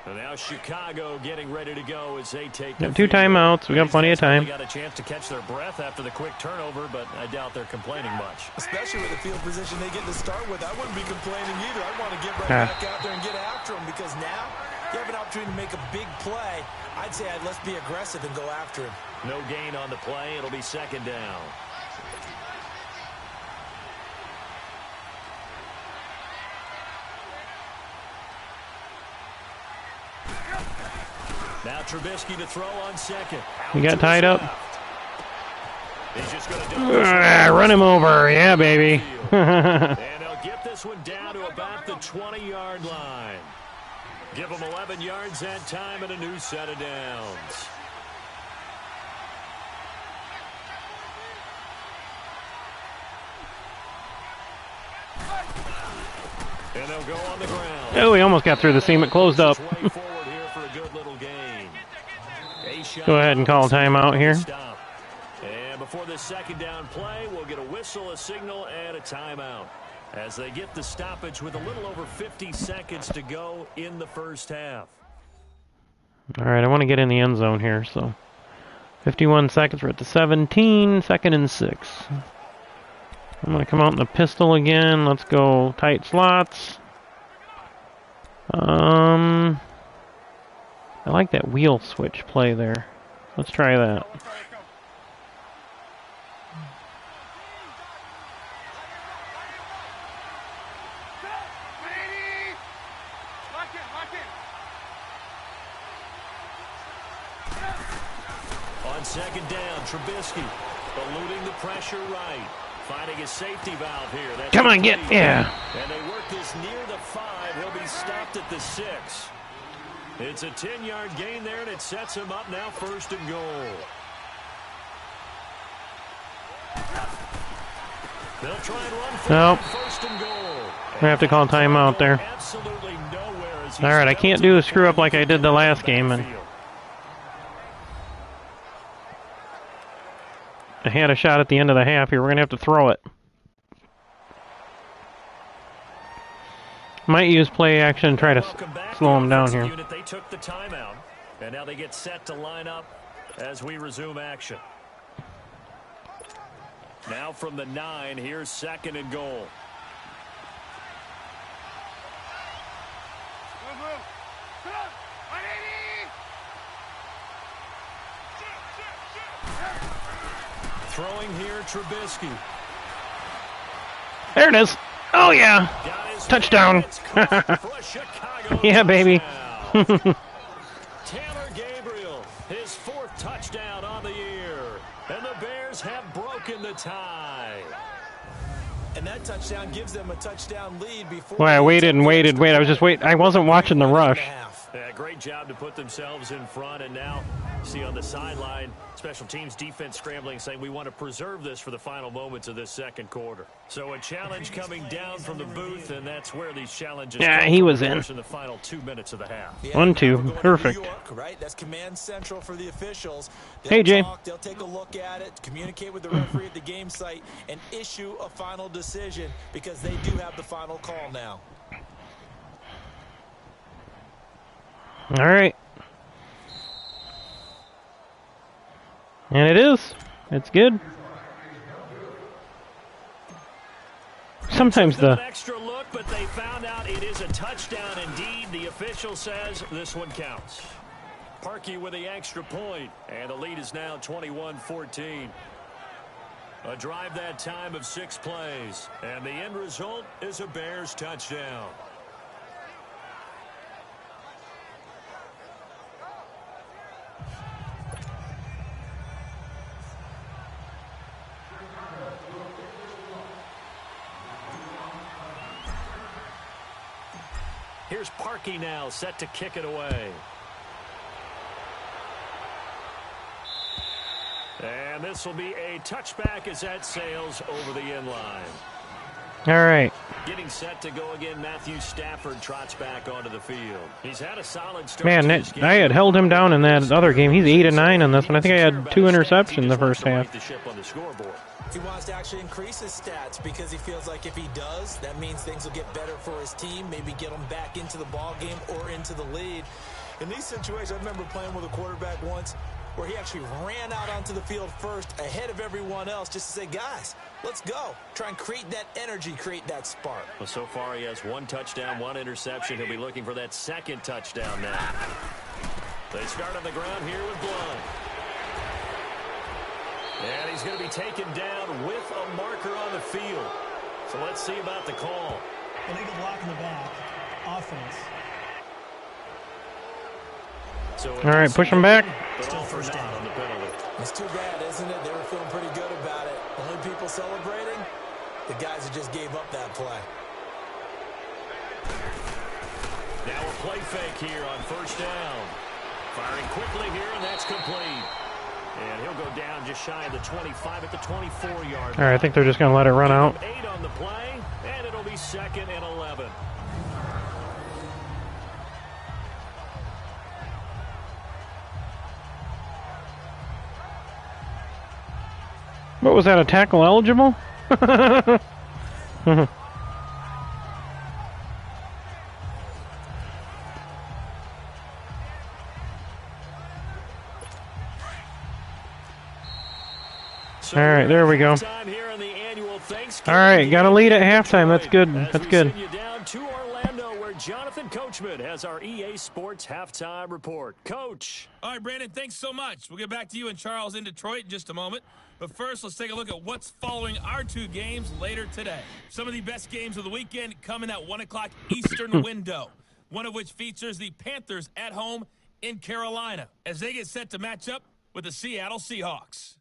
And now Chicago getting ready to go as they take Got 2 timeouts. We got plenty of time. Got a chance to catch their breath after the quick turnover, but I doubt they're complaining much. Especially with the field position they get to start with. I wouldn't be complaining either. I want to get right back out there and get after them, because now you have an opportunity to make a big play. I'd say let's be aggressive and go after him. No gain on the play. It'll be second down. Now Trubisky to throw on second. You got tied up. He's just going to Run him over. Yeah, baby. and they'll get this one down to about the 20-yard line. Give them 11 yards that time and a new set of downs. And they'll go on the ground. Oh, he almost got through the seam. It closed up. Way forward here for a good little gain. Go ahead and call a timeout here. Stop. And before this second down play, we'll get a whistle, a signal, and a timeout as they get the stoppage with a little over 50 seconds to go in the first half. All right, I want to get in the end zone here, so 51 seconds. We're at the 17, 2nd and 6. I'm going to come out in the pistol again. Let's go tight slots. I like that wheel switch play there. Let's try that. On second down, Trubisky eluding the pressure right. Finding his safety valve here. That's Come on, get, yeah. And they work this near the 5. He'll be stopped at the 6. It's a 10-yard gain there, and it sets him up now 1st and goal. They'll try and run for Nope. 1st and goal. I have to call timeout there. Absolutely nowhere as All right, I can't do a screw up like I did the last game, and I had a shot at the end of the half here. We're going to have to throw it. Might use play action and try to slow him down here. Unit, they took the timeout, and now they get set to line up as we resume action. Now from the 9, here's 2nd and goal. Throwing here, Trubisky. There it is. Oh, yeah. Touchdown. Yeah, baby. Taylor Gabriel, his 4th touchdown on the year. And the Bears have broken the tie. And that touchdown gives them a touchdown lead before. Boy, I waited and waited. Wait, I was just waiting. I wasn't watching the rush. Yeah, great job to put themselves in front, and now see on the sideline, special teams defense scrambling, saying we want to preserve this for the final moments of this 2nd quarter. So a challenge coming down from the booth, and that's where these challenges. Yeah, he was in the final 2 minutes of the half. Yeah, 1-2, perfect. York, right? That's command central for the officials. Hey, Jay. They'll take a look at it, communicate with the referee at the game site, and issue a final decision because they do have the final call now. All right. And it is. It's good. Sometimes the extra look, but they found out it is a touchdown indeed. The official says this one counts. Parkey with the extra point, and the lead is now 21-14. A drive that time of 6 plays, and the end result is a Bears touchdown. Here's Parkey now, set to kick it away. And this will be a touchback as that sails over the end line. all right. Getting set to go again, Matthew Stafford trots back onto the field. He's had a solid start. Man, I had held him down in that other game. He's 8-9 on this one. I think I had 2 interceptions in the first half. He wants to actually increase his stats because he feels like if he does, that means things will get better for his team, maybe get them back into the ball game or into the lead. In these situations, I remember playing with a quarterback once where he actually ran out onto the field first ahead of everyone else just to say, guys, let's go. Try and create that energy, create that spark. Well, so far he has 1 touchdown, 1 interception. He'll be looking for that 2nd touchdown now. They start on the ground here with Blunt. And he's going to be taken down with a marker on the field. So let's see about the call. Illegal block in the back. Offense. So All right, push him back. Still first down on the penalty. It's too bad, isn't it? They were feeling pretty good about it. Only people celebrating, the guys who just gave up that play. Now a play fake here on 1st down. Firing quickly here, and that's complete. And he'll go down just shy of the 25 at the 24-yard. All right, I think they're just going to let it run out. 8 on the play, and it'll be 2nd and 11. What was that, a tackle eligible? So all right, there we go. Time here in the annual Thanksgiving. All right, got a lead at halftime. That's good. That's good. Send you down to Orlando, where Jonathan Coachman has our EA Sports halftime report. Coach. All right, Brandon, thanks so much. We'll get back to you and Charles in Detroit in just a moment. But first, let's take a look at what's following our two games later today. Some of the best games of the weekend come in that 1 o'clock Eastern window, one of which features the Panthers at home in Carolina as they get set to match up with the Seattle Seahawks.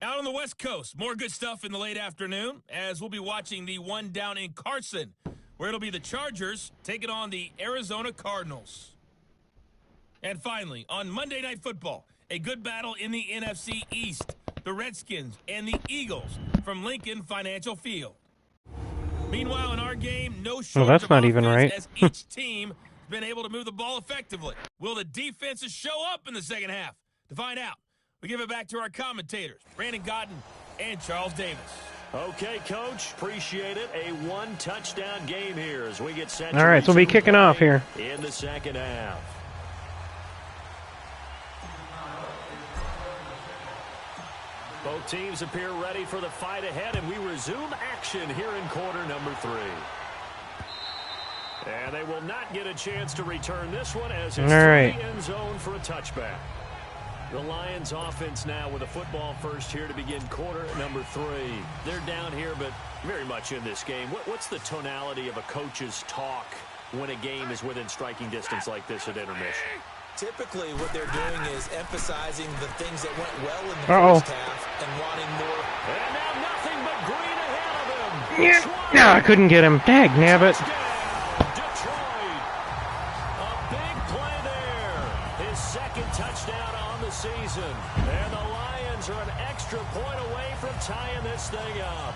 Out on the West Coast, more good stuff in the late afternoon as we'll be watching the one down in Carson, where it'll be the Chargers taking on the Arizona Cardinals. And finally, on Monday Night Football, a good battle in the NFC East, the Redskins and the Eagles from Lincoln Financial Field. Meanwhile, in our game, no shortage that's of not even offense right. as each team has been able to move the ball effectively. Will the defenses show up in the second half? To find out, we give it back to our commentators, Brandon Godden and Charles Davis. Okay, Coach, appreciate it. A one-touchdown game here as we get set. All right, so we'll be kicking off here in the second half. Both teams appear ready for the fight ahead, and we resume action here in quarter number 3. And they will not get a chance to return this one as it's through the end zone for a touchback. The Lions offense now with a football first here to begin quarter number 3. They're down here, but very much in this game. What's the tonality of a coach's talk when a game is within striking distance like this at intermission? Typically, what they're doing is emphasizing the things that went well in the first half and wanting more. And now nothing but green ahead of him. Yeah. No, I couldn't get him. Dag nabbit. Detroit. A big play there. His second touchdown on the season. And the Lions are an extra point away from tying this thing up.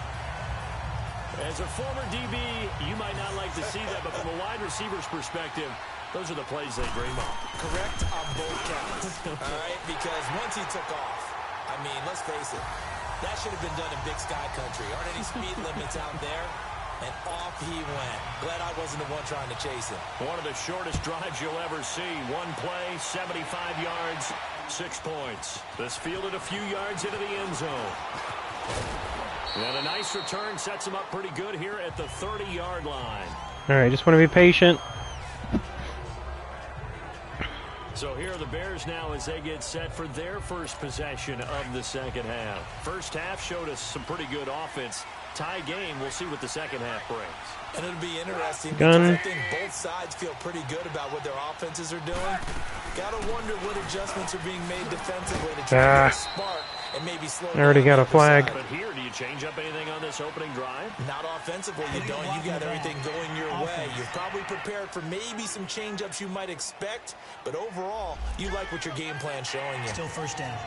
As a former DB, you might not like to see that, but from a wide receiver's perspective, those are the plays they dream of. Correct on both counts, all right? Because once he took off, I mean, let's face it, that should have been done in Big Sky Country. Aren't any speed limits out there? And off he went. Glad I wasn't the one trying to chase him. One of the shortest drives you'll ever see. One play, 75 yards, 6 points. This fielded a few yards into the end zone. And a nice return sets him up pretty good here at the 30-yard line. All right, just want to be patient. So here are the Bears now as they get set for their first possession of the second half. First half showed us some pretty good offense. Tie game, we'll see what the second half brings. And it'll be interesting because I think both sides feel pretty good about what their offenses are doing. Gotta wonder what adjustments are being made defensively to try to get a spark and maybe slow down. I already got a flag. But here, do you change up anything on this opening drive? Not offensively, you don't. You got everything going your way. You're probably prepared for maybe some change-ups you might expect, but overall, you like what your game plan's showing you. Still first down.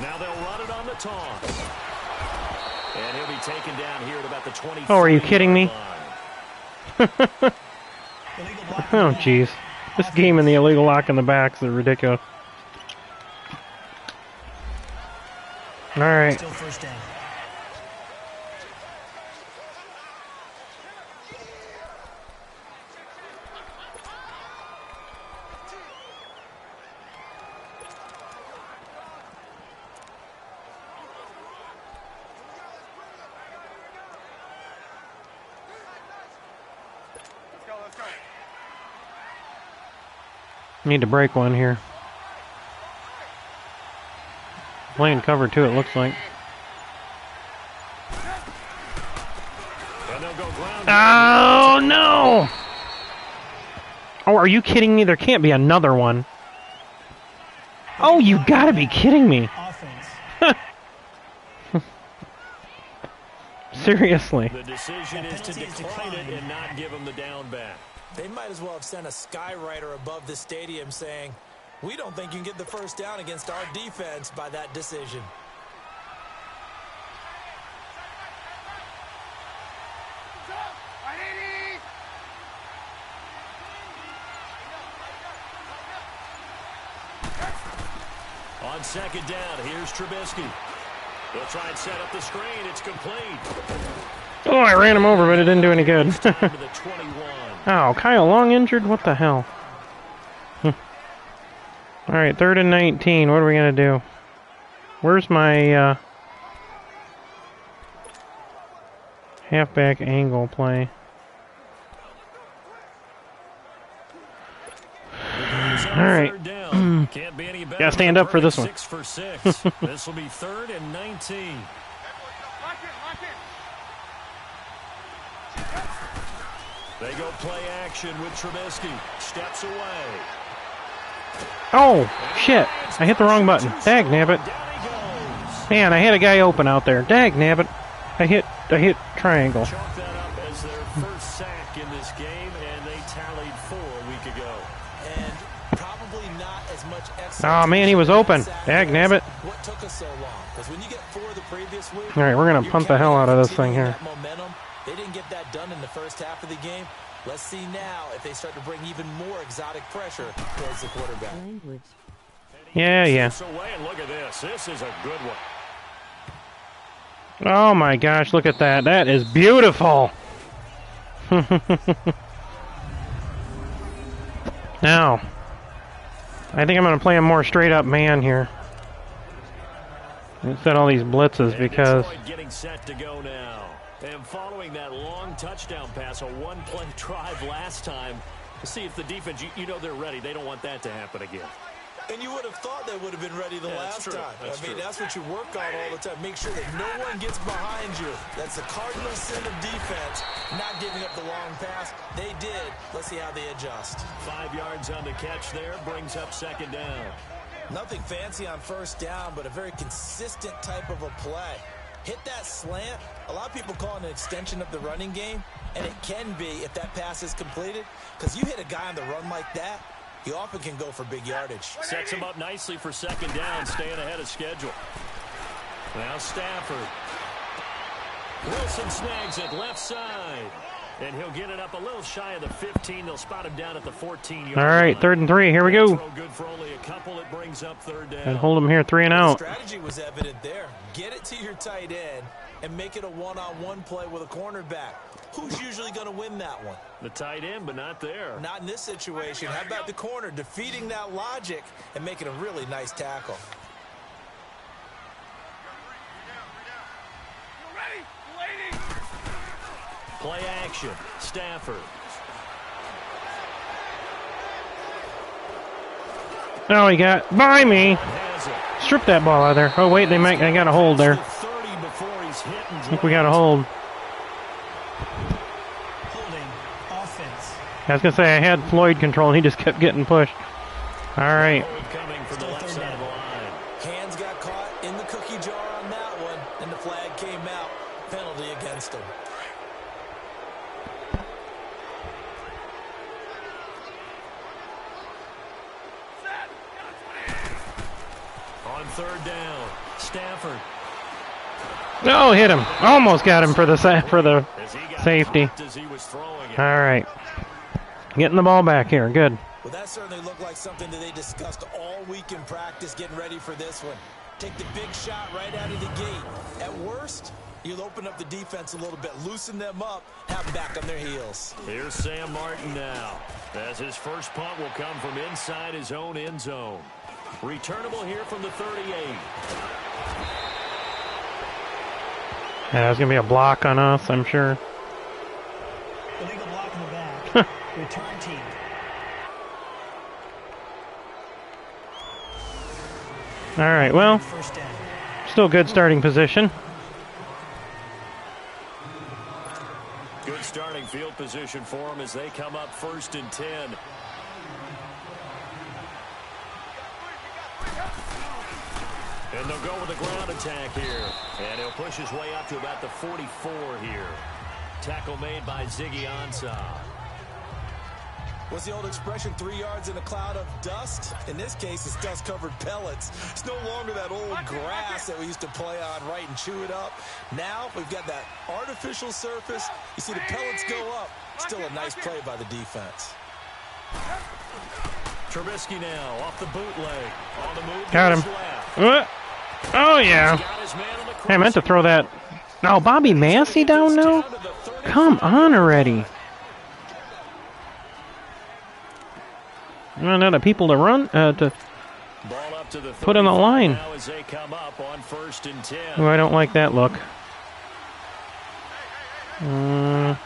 Now they'll run it on the toss. And he'll be taken down here at about the 20. Oh, are you kidding me? Oh, jeez. This game and the illegal lock in the backs are ridiculous. All right. Still first down. Need to break one here. Playing cover two, it looks like. Oh, no! Oh, are you kidding me? There can't be another one. Oh, you gotta be kidding me. Seriously. The decision is to decline it and not give him the down back. They might as well have sent a skywriter above the stadium saying, we don't think you can get the first down against our defense by that decision. On second down, here's Trubisky. They'll try and set up the screen. It's complete. Oh, I ran him over, but it didn't do any good. To the 21. Oh, Kyle Long injured? What the hell? All right, 3rd and 19. What are we going to do? Where's my halfback angle play? All right. Gotta stand up for this one. 6 for 6. This will be 3rd and 19. They go play action with Trubisky. Steps away. Oh, shit. I hit the wrong button. Dag nabbit. Man, I had a guy open out there. Dag nabbit. I hit triangle. Chalk that up as their first sack in this game, and they tallied 4 a week ago. And probably not as much Oh, man, he was open. Dag nabbit. What took us so long? Because when you get 4 the previous week, all right, we're going to punt the hell out of this thing here. Momentum. They didn't get that done in the first half of the game. Let's see now if they start to bring even more exotic pressure towards the quarterback. Language. Yeah. Away, and look at this. This is a good one. Oh, my gosh, look at that. That is beautiful. Now, I think I'm going to play a more straight-up man here. Instead of all these blitzes, because... Detroit getting set to go now. And following that long touchdown pass, a one-play drive last time, to see if the defense, you know they're ready. They don't want that to happen again. And you would have thought they would have been ready the last time. That's what you work on all the time. Make sure that no one gets behind you. That's the cardinal sin of defense, not giving up the long pass. They did. Let's see how they adjust. 5 yards on the catch there, brings up 2nd down. Nothing fancy on 1st down, but a very consistent type of a play. Hit that slant. A lot of people call it an extension of the running game, and it can be if that pass is completed, because you hit a guy on the run like that, he often can go for big yardage. Sets him up nicely for 2nd down, staying ahead of schedule. Now Stafford. Wilson snags it left side. And he'll get it up a little shy of the 15. They'll spot him down at the 14-yard line. All right, 3rd and 3. Here we go. Good for only a couple. It brings up 3rd down. And hold him here, 3 and out. The strategy was evident there. Get it to your tight end and make it a one-on-one play with a cornerback. Who's usually going to win that one? The tight end, but not there. Not in this situation. How about the corner defeating that logic and making a really nice tackle? Play action. Stafford. Oh, he got by me. Strip that ball out of there. Oh, wait, I got a hold there. I think we got a hold. Holding offense. I was going to say I had Floyd control, and he just kept getting pushed. All right. Coming from the left side of the line. Hands got caught in the cookie jar on that one, and the flag came out. Penalty against him. On 3rd down, Stafford. No, hit him. Almost got him for the safety. All right. Getting the ball back here. Good. Well, that certainly looked like something that they discussed all week in practice, getting ready for this one. Take the big shot right out of the gate. At worst, you'll open up the defense a little bit, loosen them up, have them back on their heels. Here's Sam Martin now, as his first punt will come from inside his own end zone. Returnable here from the 38. Yeah, there's going to be a block on us, I'm sure. Illegal block in the back. Return team. All right, well, First down. still good starting position. Good starting field position for them as they come up 1st and 10. And they'll go with a ground attack here. And he'll push his way up to about the 44 here. Tackle made by Ziggy Ansah. What's the old expression, 3 yards in a cloud of dust? In this case, it's dust-covered pellets. It's no longer that old grass that we used to play on, right, and chew it up. Now we've got that artificial surface. You see the pellets go up. Still a nice play by the defense. Trubisky now off the bootleg. On the move. Got him. Oh, yeah. Hey, I meant to throw that. Oh, Bobby Massey down now? Come on already. Run out of people to run, to put on the line. Oh, I don't like that look. I'm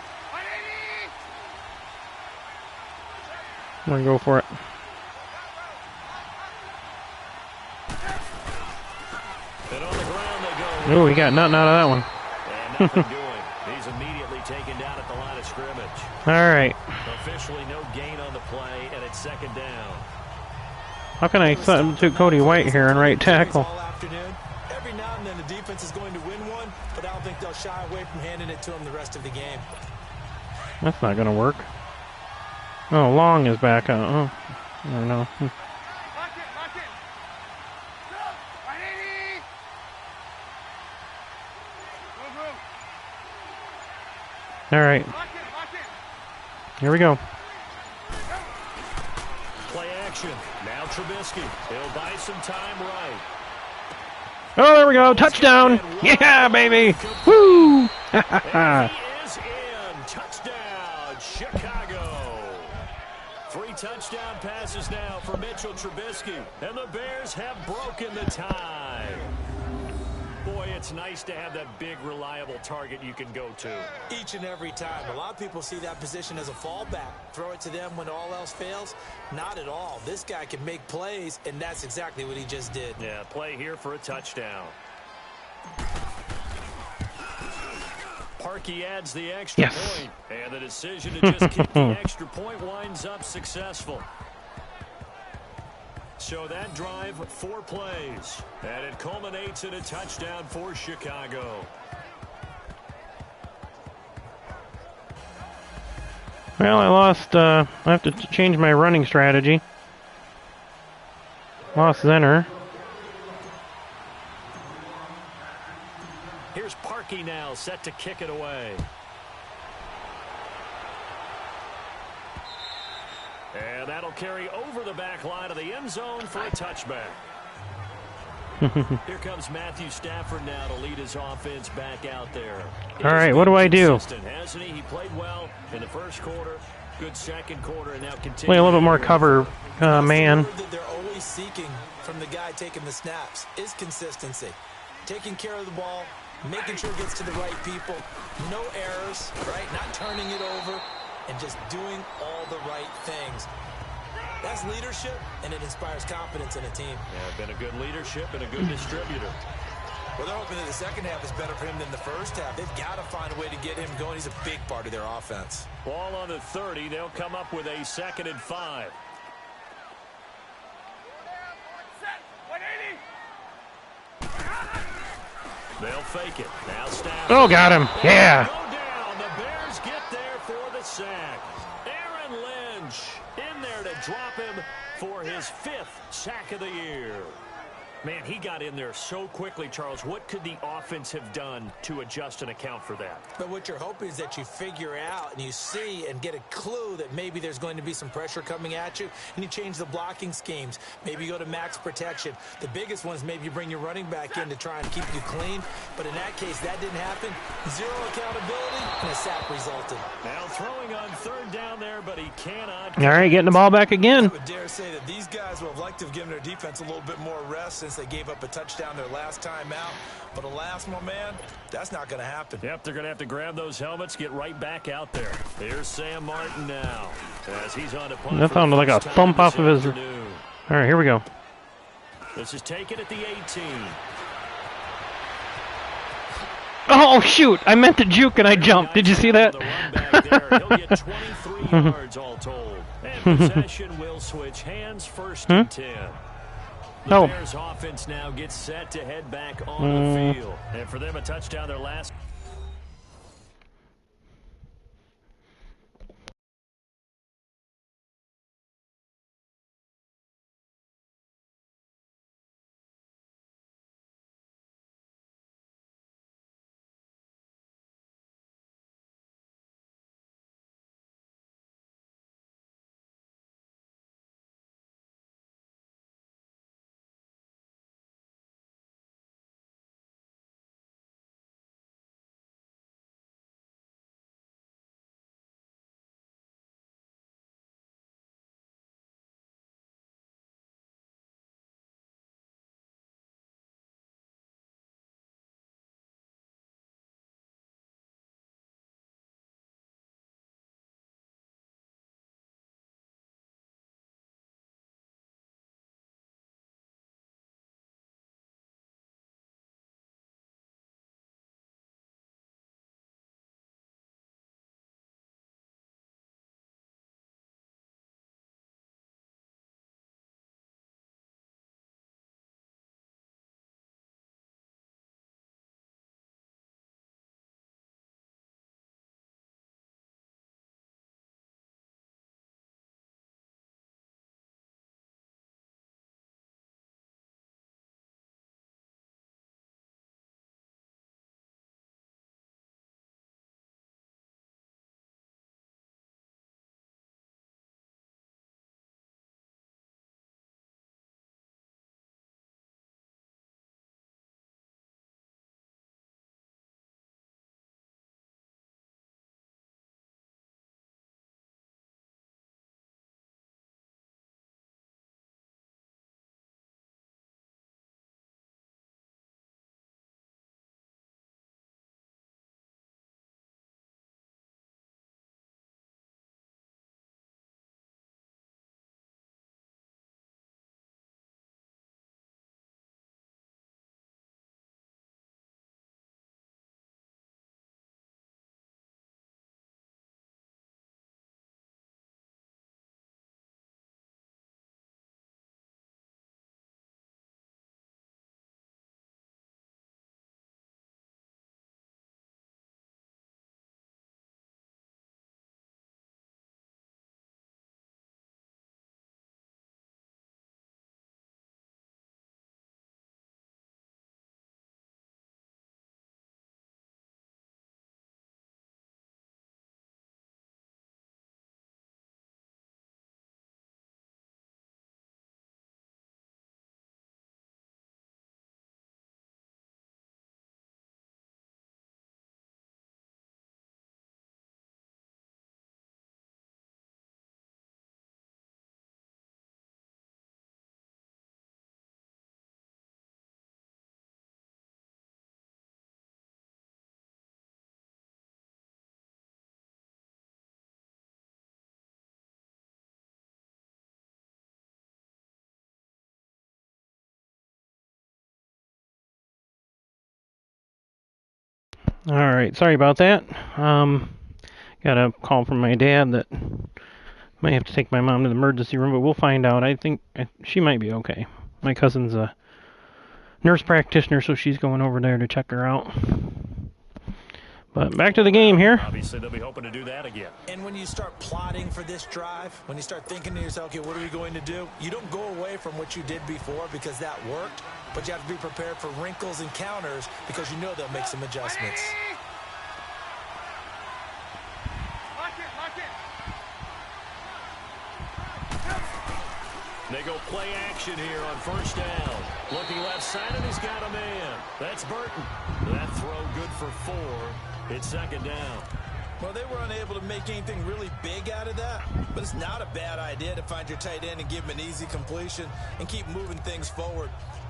gonna go for it. Oh, he got nothing out of that one. He's immediately taken down at the line of scrimmage. All right. Officially no gain on the play, and it's second down. How can I substitute Cody White here in right tackle? Every now and then the defense is going to win one, but I don't think they'll shy away from handing it to him the rest of the game. That's not gonna work. Oh, Long is back out. Oh, I don't know. All right. Here we go. Play action. Now Trubisky. He'll buy some time right. Oh, there we go. Touchdown. Yeah, baby. Woo. And he is in. Touchdown, Chicago. 3 touchdown passes now for Mitchell Trubisky. And the Bears have broken the tie. Boy, it's nice to have that big, reliable target you can go to. Each and every time. A lot of people see that position as a fallback. Throw it to them when all else fails. Not at all. This guy can make plays, and that's exactly what he just did. Yeah, play here for a touchdown. Parkey adds the extra point. And the decision to just kick the extra point winds up successful. So that drive, 4 plays, and it culminates in a touchdown for Chicago. Well, I lost. I have to change my running strategy. Lost Zenner. Here's Parkey now, set to kick it away. And that'll carry over the back line of the end zone for a touchback. Here comes Matthew Stafford now to lead his offense back out there. All right, what do I do? Hasn't he? He played well in the first quarter, good second quarter, and now continues. Play a little bit more cover, man. That they're always seeking from the guy taking the snaps is consistency. Taking care of the ball, making sure it gets to the right people, no errors, right? Not turning it over, and just doing all the right things. That's leadership, and it inspires confidence in a team. Yeah, been a good leadership and a good distributor. Well, they're hoping that the second half is better for him than the first half. They've got to find a way to get him going. He's a big part of their offense. Ball on the 30. They'll come up with a 2nd and 5. They'll fake it. Now Stafford. Oh, got him. Yeah. Go down. The Bears get there for the sack. Aaron Lynch in there to drop him for his 5th sack of the year. Man, he got in there so quickly, Charles. What could the offense have done to adjust and account for that? But what you're hoping is that you figure out and you see and get a clue that maybe there's going to be some pressure coming at you, and you change the blocking schemes. Maybe you go to max protection. The biggest one is maybe you bring your running back in to try and keep you clean. But in that case, that didn't happen. 0 accountability, and a sack resulted. Now throwing on 3rd down there, but he cannot. All right, getting the ball back again. I would dare say that these guys would have liked to have given their defense a little bit more rest since they gave up a touchdown their last time out. But alas, my man, that's not going to happen. Yep, they're going to have to grab those helmets, get right back out there. Here's Sam Martin now as he's on a punt. That sounded like a thump off of his. All right, here we go. This is taken at the 18. Oh, shoot. I meant to juke and I jumped. Did you see that? He'll get 23 yards all told. And possession will switch hands, 1st and 10. The Bears offense now gets set to head back on the field. And for them, a touchdown their last. All right, sorry about that. Got a call from my dad that might have to take my mom to the emergency room, but we'll find out. I think she might be okay. My cousin's a nurse practitioner, so she's going over there to check her out. But back to the game here. Obviously, they'll be hoping to do that again. And when you start plotting for this drive, when you start thinking to yourself, okay, what are we going to do? You don't go away from what you did before because that worked, but you have to be prepared for wrinkles and counters because you know they'll make some adjustments. They go play action here on first down. Looking left side, and he's got a man. That's Burton. That throw good for 4. It's second down. Well, they were unable to make anything really big out of that, but it's not a bad idea to find your tight end and give him an easy completion and keep moving things forward.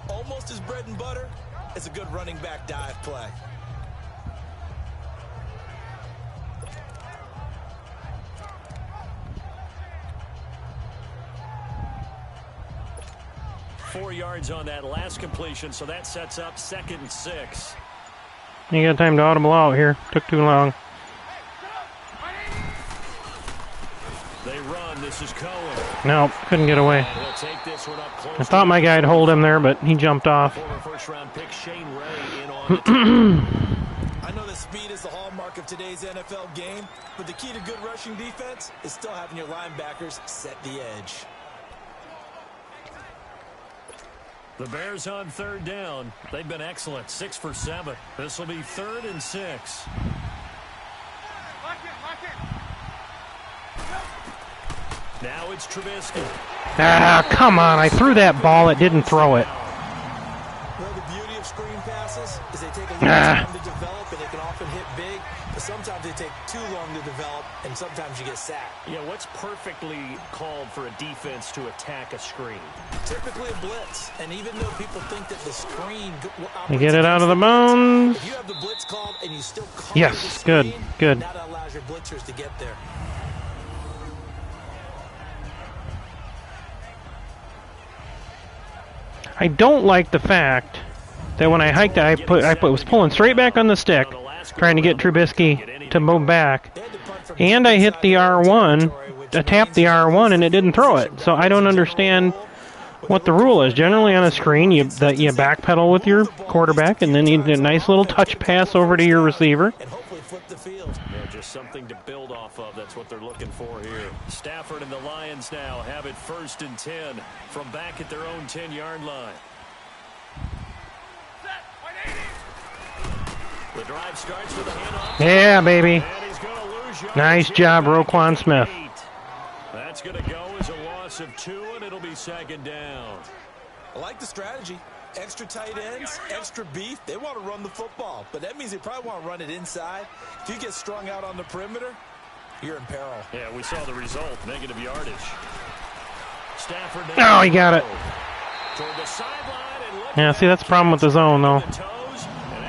Almost as bread and butter as a good running back dive play. Four yards on that last completion, so that sets up 2nd and 6. You got time to audible out here. Took too long. They run. This is Cohen. No, couldn't get away. He'll take this one up close. I thought my guy'd hold him there, but he jumped off. Former first-round pick Shane Ray in on the I know that speed is the hallmark of today's NFL game, but the key to good rushing defense is still having your linebackers set the edge. The Bears on 3rd down. They've been excellent. 6 for 7. This will be 3rd and 6. Now it's Trubisky. Ah, come on. I threw that ball. It didn't throw it. Well, the beauty of screen passes is they take a little time to develop, and they can often hit big, but sometimes they take too long to develop, and sometimes you get sacked. Yeah, what's perfectly called for a defense to attack a screen? Typically a blitz, and even though people think that the screen You get it out of the bones. if you have the blitz called and you still cover Yes, the screen, good. that allows your blitzers to get there. I don't like the fact that when I hiked it, I was pulling straight back on the stick, trying to get Trubisky to move back, and I hit the R1, I tapped the R1, and it didn't throw it. So I don't understand what the rule is. Generally on a screen, you backpedal with your quarterback, and then you do a nice little touch pass over to your receiver. And hopefully flip the field. Yeah, just something to build off of. That's what they're looking for here. Stafford and the Lions now have it 1st and 10 from back at their own 10-yard line. The drive starts with a handoff. Yeah, baby. And he's going to lose yards. Nice job, Roquan Smith. That's going to go as a loss of 2, and it'll be 2nd down. I like the strategy. Extra tight ends, extra beef. They want to run the football, but that means they probably want to run it inside. If you get strung out on the perimeter, you're in peril. Yeah, we saw the result. Negative yardage. Stafford. Oh, he got it. Toward the sideline and Yeah, see, that's the problem with the zone, though.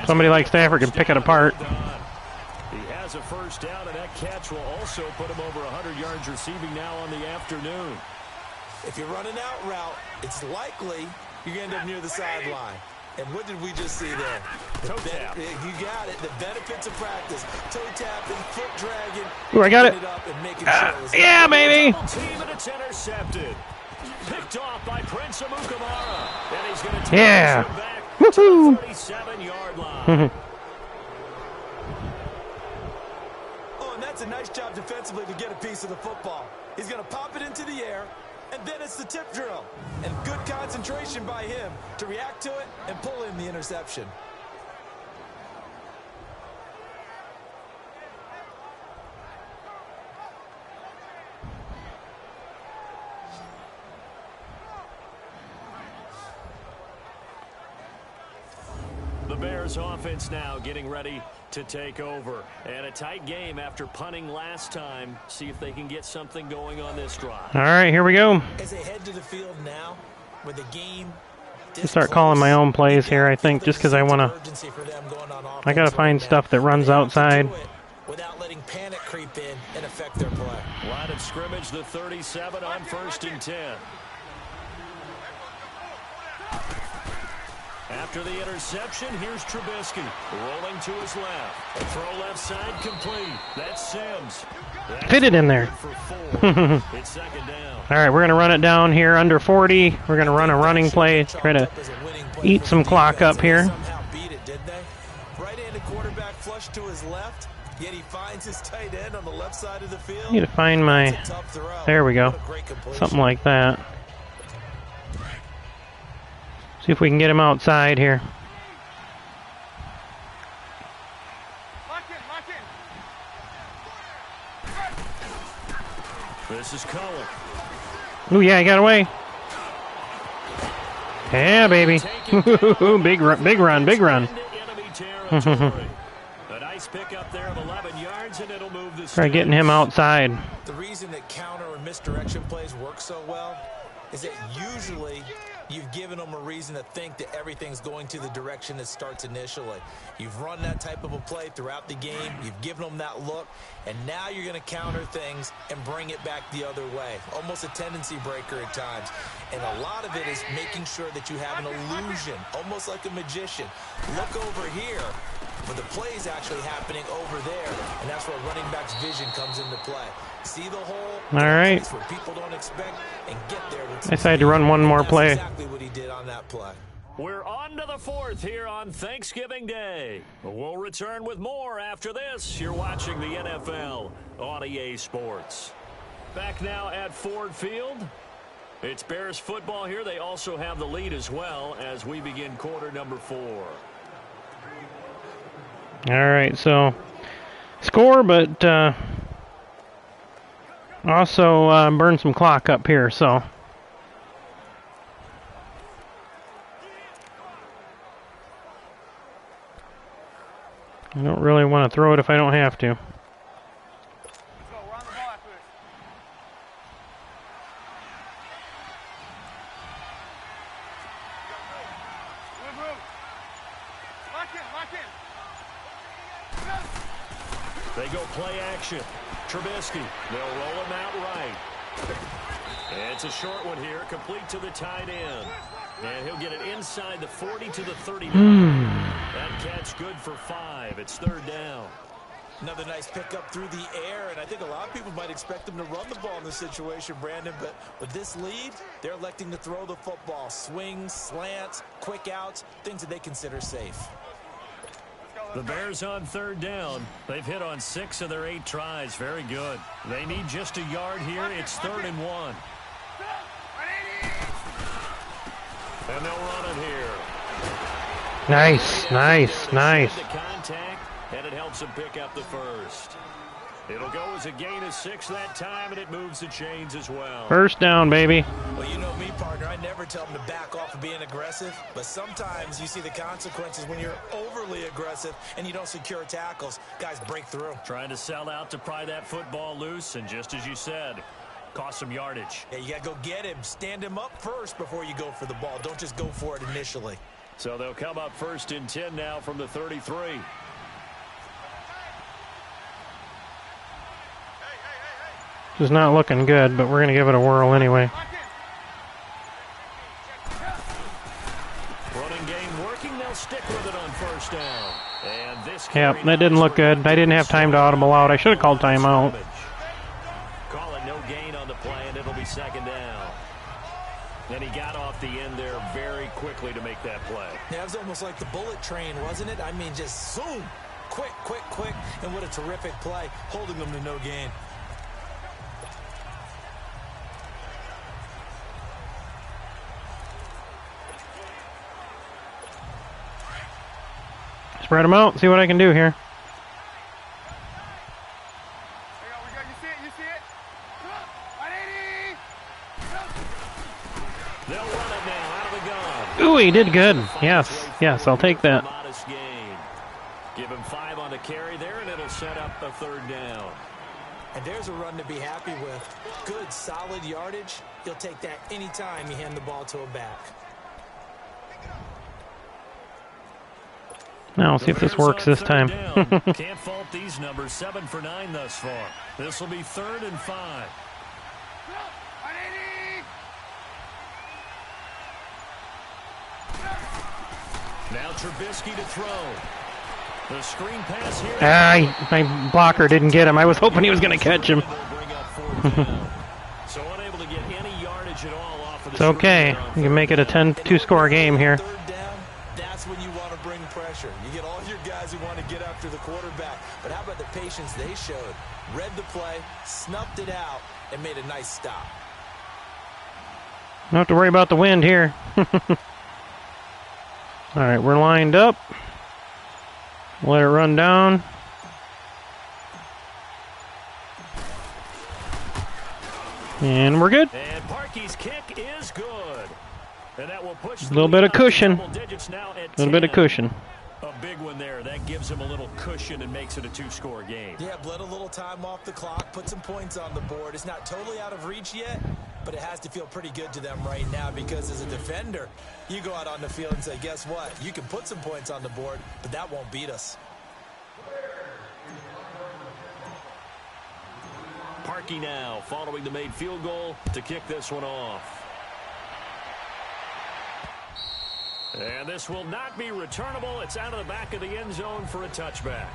Somebody like Stafford can pick it apart. He has a 1st down, and that catch will also put him over 100 yards receiving now on the afternoon. If you run an out route, it's likely you're going to end up near the sideline. And what did we just see there? Toe tap. You got it. The benefits of practice. Toe tapping, foot dragging. Ooh, I got it. Up and making sure it was Yeah, baby. Team, and it's intercepted. Picked off by Prince Amukamara. And he's going to take Yeah. this one back Woohoo. to the 37-yard line. Oh, and that's a nice job defensively to get a piece of the football. He's going to pop it into the air, and then it's the tip drill. And good concentration by him to react to it and pull in the interception. The Bears offense now getting ready to take over. And a tight game after punting last time. See if they can get something going on this drive. All right, here we go. As they head to the field now, with the game I'll start calling my own plays here, I think, just because I want to. I got to find stuff that runs outside. Without letting panic creep in and affect their play. Line of scrimmage, the 37 on 1st and 10. After the interception, here's Trubisky rolling to his left. Throw left side complete. That's Sims. Fit it in there. For 4. It's second down. All right, we're going to run it down here under 40. We're going to run a running play, try to eat some clock up here. Somehow beat it, didn't they? Right-handed quarterback flush to his left, yet he finds his tight end on the left side of the field. I need to find my... There we go. Something like that. See if we can get him outside here. This is Cullen. Ooh, yeah, he got away. Yeah, baby. Big run, big run. A nice pickup there of 11 yards, and it'll move the Try getting him outside. The reason that counter or misdirection plays work so well is that usually you've given them a reason to think that everything's going to the direction it starts initially. You've run that type of a play throughout the game. You've given them that look, and now you're going to counter things and bring it back the other way. Almost a tendency breaker at times. And a lot of it is making sure that you have an illusion, almost like a magician. Look over here, but the play is actually happening over there, and that's where running back's vision comes into play. See the hole? All right. Where people don't expect and get there. I decided to run one more play. That's exactly what he did on that play. We're on to the 4th here on Thanksgiving Day. We'll return with more after this. You're watching the NFL on EA Sports. Back now at Ford Field. It's Bears football here. They also have the lead as well as we begin quarter number 4. All right, so score, but also burn some clock up here, so. I don't really want to throw it if I don't have to. They go play action. Trubisky, they'll roll him out right. It's a short one here, complete to the tight end. And he'll get it inside the 40 to the 39. That catch good for 5. It's 3rd down. Another nice pickup through the air, and I think a lot of people might expect them to run the ball in this situation, Brandon, but with this lead, they're electing to throw the football. Swings, slants, quick outs, things that they consider safe. The Bears on 3rd down. They've hit on 6 of their 8 tries. Very good. They need just a yard here. It's 3rd and 1. And they'll run it here. Nice, nice, nice. Contact, and it helps them pick up the first. It'll go as a gain of 6 that time, and it moves the chains as well. First down, baby. Well, you know me, partner. I never tell them to back off of being aggressive, but sometimes you see the consequences when you're overly aggressive and you don't secure tackles. Guys break through. Trying to sell out to pry that football loose, and just as you said, cost some yardage. Yeah, you got to go get him. Stand him up first before you go for the ball. Don't just go for it initially. So they'll come up 1st and 10 now from the 33. This is not looking good, but we're going to give it a whirl anyway. Running game working. They'll stick with it on 1st down. And this Yep, that didn't look good. I didn't have time to audible out. I should have called timeout. Call it no gain on the play, and it'll be 2nd down. And he got off the end there very quickly to make that play. Yeah, it was almost like the bullet train, wasn't it? I mean, just zoom. Quick, quick, quick. And what a terrific play, holding them to no gain. Spread them out, see what I can do here. They'll run it now out of the gun. Ooh, he did good. Yes, yes, I'll take that. Modest gain. Give him 5 on the carry there, and it'll set up a 3rd down. And there's a run to be happy with. Good, solid yardage. You'll take that anytime you hand the ball to a back. Now, see if this works this time. Can't fault these numbers. 7 for 9 thus far. This will be 3rd and 5. Now Trubisky to throw. The screen pass here. My blocker didn't get him. I was hoping he was going to catch him. So unable to get any yardage at all off of the It's okay. You can make it a 10-2 score game here. Third down, that's when you want to bring pressure. You get all your guys who want to get after the quarterback. But how about the patience they showed? Read the play, snuffed it out, and made a nice stop. Don't have to worry about the wind here. All right, we're lined up. Let it run down. And we're good. And Parkey's kick is good. And that will push A little bit of cushion. A little bit of cushion. A big one there. That gives him a little cushion and makes it a 2-score game. Yeah, bled a little time off the clock, put some points on the board. It's not totally out of reach yet, but it has to feel pretty good to them right now because as a defender, you go out on the field and say, guess what? You can put some points on the board, but that won't beat us. Parkey now following the made field goal to kick this one off. And this will not be returnable. It's out of the back of the end zone for a touchback.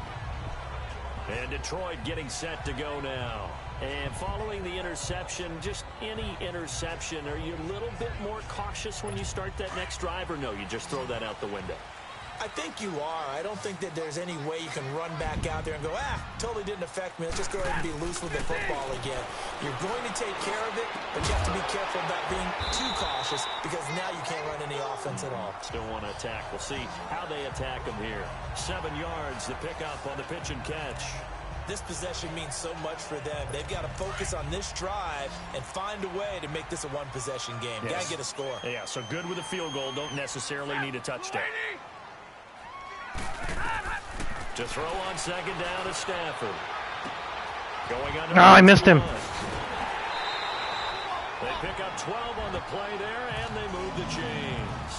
And Detroit getting set to go now. And following the interception, just any interception, are you a little bit more cautious when you start that next drive, or no, you just throw that out the window? I think you are. I don't think that there's any way you can run back out there and go, totally didn't affect me. Let's just go ahead and be loose with the football again. You're going to take care of it, but you have to be careful about being too cautious because now you can't run any offense at all. Still want to attack. We'll see how they attack them here. 7 yards, the pickup on the pitch and catch. This possession means so much for them. They've got to focus on this drive and find a way to make this a one-possession game. Yes. Got to get a score. Yeah, so good with a field goal. Don't necessarily need a touchdown. To throw on second down to Stafford. Going under. Oh, I missed him. They pick up 12 on the play there, and they move the chains.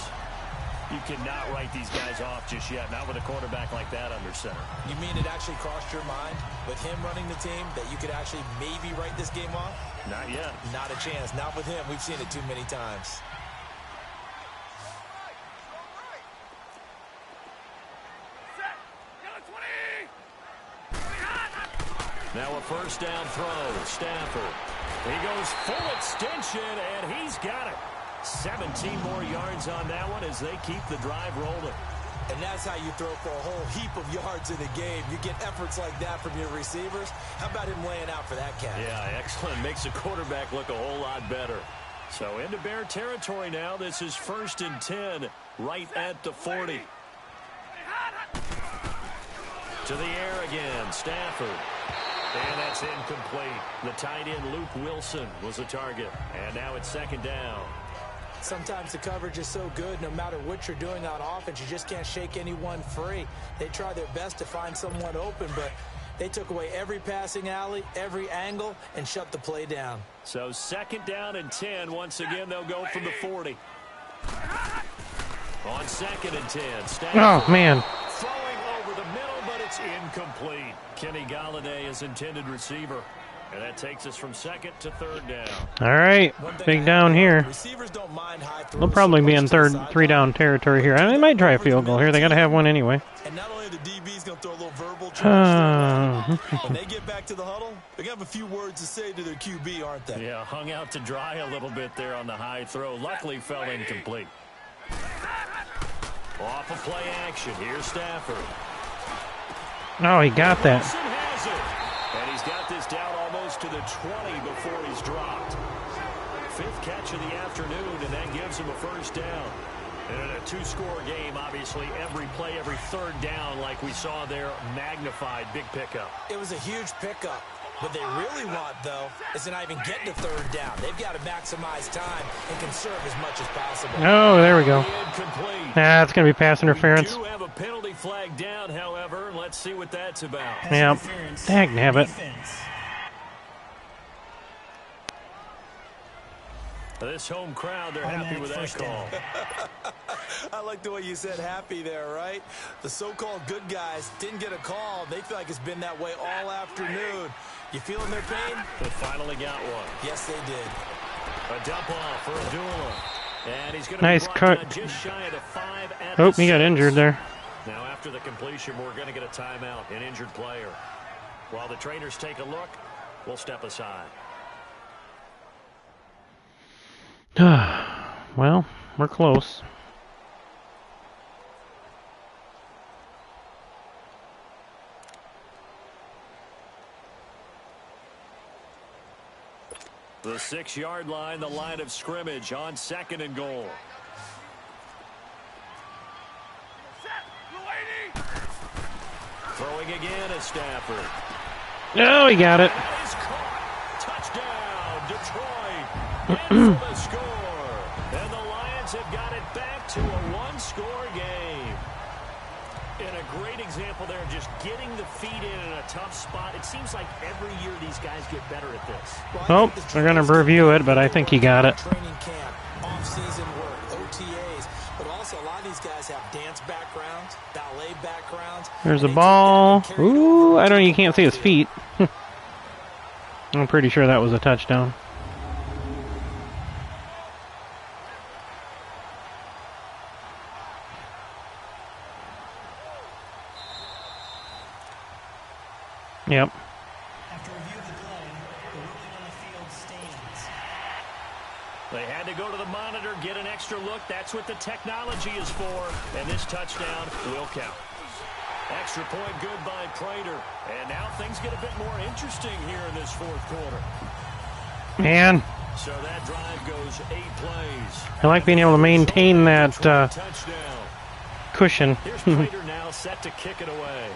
You cannot write these guys off just yet, not with a quarterback like that under center. You mean it actually crossed your mind with him running the team that you could actually maybe write this game off? Not yet. Not a chance. Not with him. We've seen it too many times. Now a first down throw. Stafford. He goes full extension, and he's got it. 17 more yards on that one as they keep the drive rolling. And that's how you throw for a whole heap of yards in the game. You get efforts like that from your receivers. How about him laying out for that catch? Yeah, excellent. Makes the quarterback look a whole lot better. So into Bear territory now. This is 1st and 10 right at the 40. To the air again. Stafford. And that's incomplete. The tight end, Luke Wilson, was the target. And now it's 2nd down. Sometimes the coverage is so good, no matter what you're doing on offense, you just can't shake anyone free. They try their best to find someone open, but they took away every passing alley, every angle, and shut the play down. So 2nd down and 10. Once again, they'll go from the 40. On 2nd and 10. Stafford. Oh, man. Throwing over the middle, but it's incomplete. Kenny Golladay is intended receiver. And that takes us from 2nd to 3rd down. All right, big down here. Receivers don't mind high throws. They'll probably be in 3-down territory here. They might try a field goal here. They got to have one anyway. And not only the DB's going to throw a little verbal charge, when they get back to the huddle, they're going to have a few words to say to their QB, aren't they? Yeah, hung out to dry a little bit there on the high throw. Luckily fell incomplete. Off of play action. Here's Stafford. Oh, he got that. Wilson has it. And he's got this down almost to the 20 before he's dropped. 5th catch of the afternoon, and that gives him a 1st down. And in a 2-score game, obviously, every play, every 3rd down, like we saw there, magnified, big pickup. It was a huge pickup. What they really want, though, is to not even get to 3rd down. They've got to maximize time and conserve as much as possible. Oh, there we go. Incomplete. It's going to be pass interference. We do have a penalty flag down, however. Let's see what that's about. Yeah, dagnabbit. This home crowd, they're happy with that call. I like the way you said happy there, right? The so-called good guys didn't get a call. They feel like it's been that way all afternoon. You feeling their pain? They finally got one. Yes, they did. A dump off for Abdullah. And he's going to Nice be cut. down just shy of the 5 at Oh, the he got 6. injured there. Now after the completion, we're going to get a timeout, an injured player. While the trainers take a look, we'll step aside. Well, we're close. The 6-yard line, the line of scrimmage on 2nd and goal. Throwing again is Stafford. Oh, he got it. He's caught. Touchdown, Detroit. In for the score. And the Lions have got it back to a one-score game. And a great example there, just getting the feet in a tough spot. It seems like every year these guys get better at this. Oh, they're going to review it, but I think he got it. Training camp, off-season work, OTAs, but also a lot of these guys have dance backgrounds, ballet backgrounds. There's a ball. Ooh, I don't. You can't see his feet. I'm pretty sure that was a touchdown. Yep. After review of the play, the ruling on the field stands. They had to go to the monitor, get an extra look. That's what the technology is for. And this touchdown will count. Extra point good by Prater. And now things get a bit more interesting here in this fourth quarter. Man, So that drive goes 8 plays. I like being able to maintain that Touchdown. cushion. Here's Prater now set to kick it away.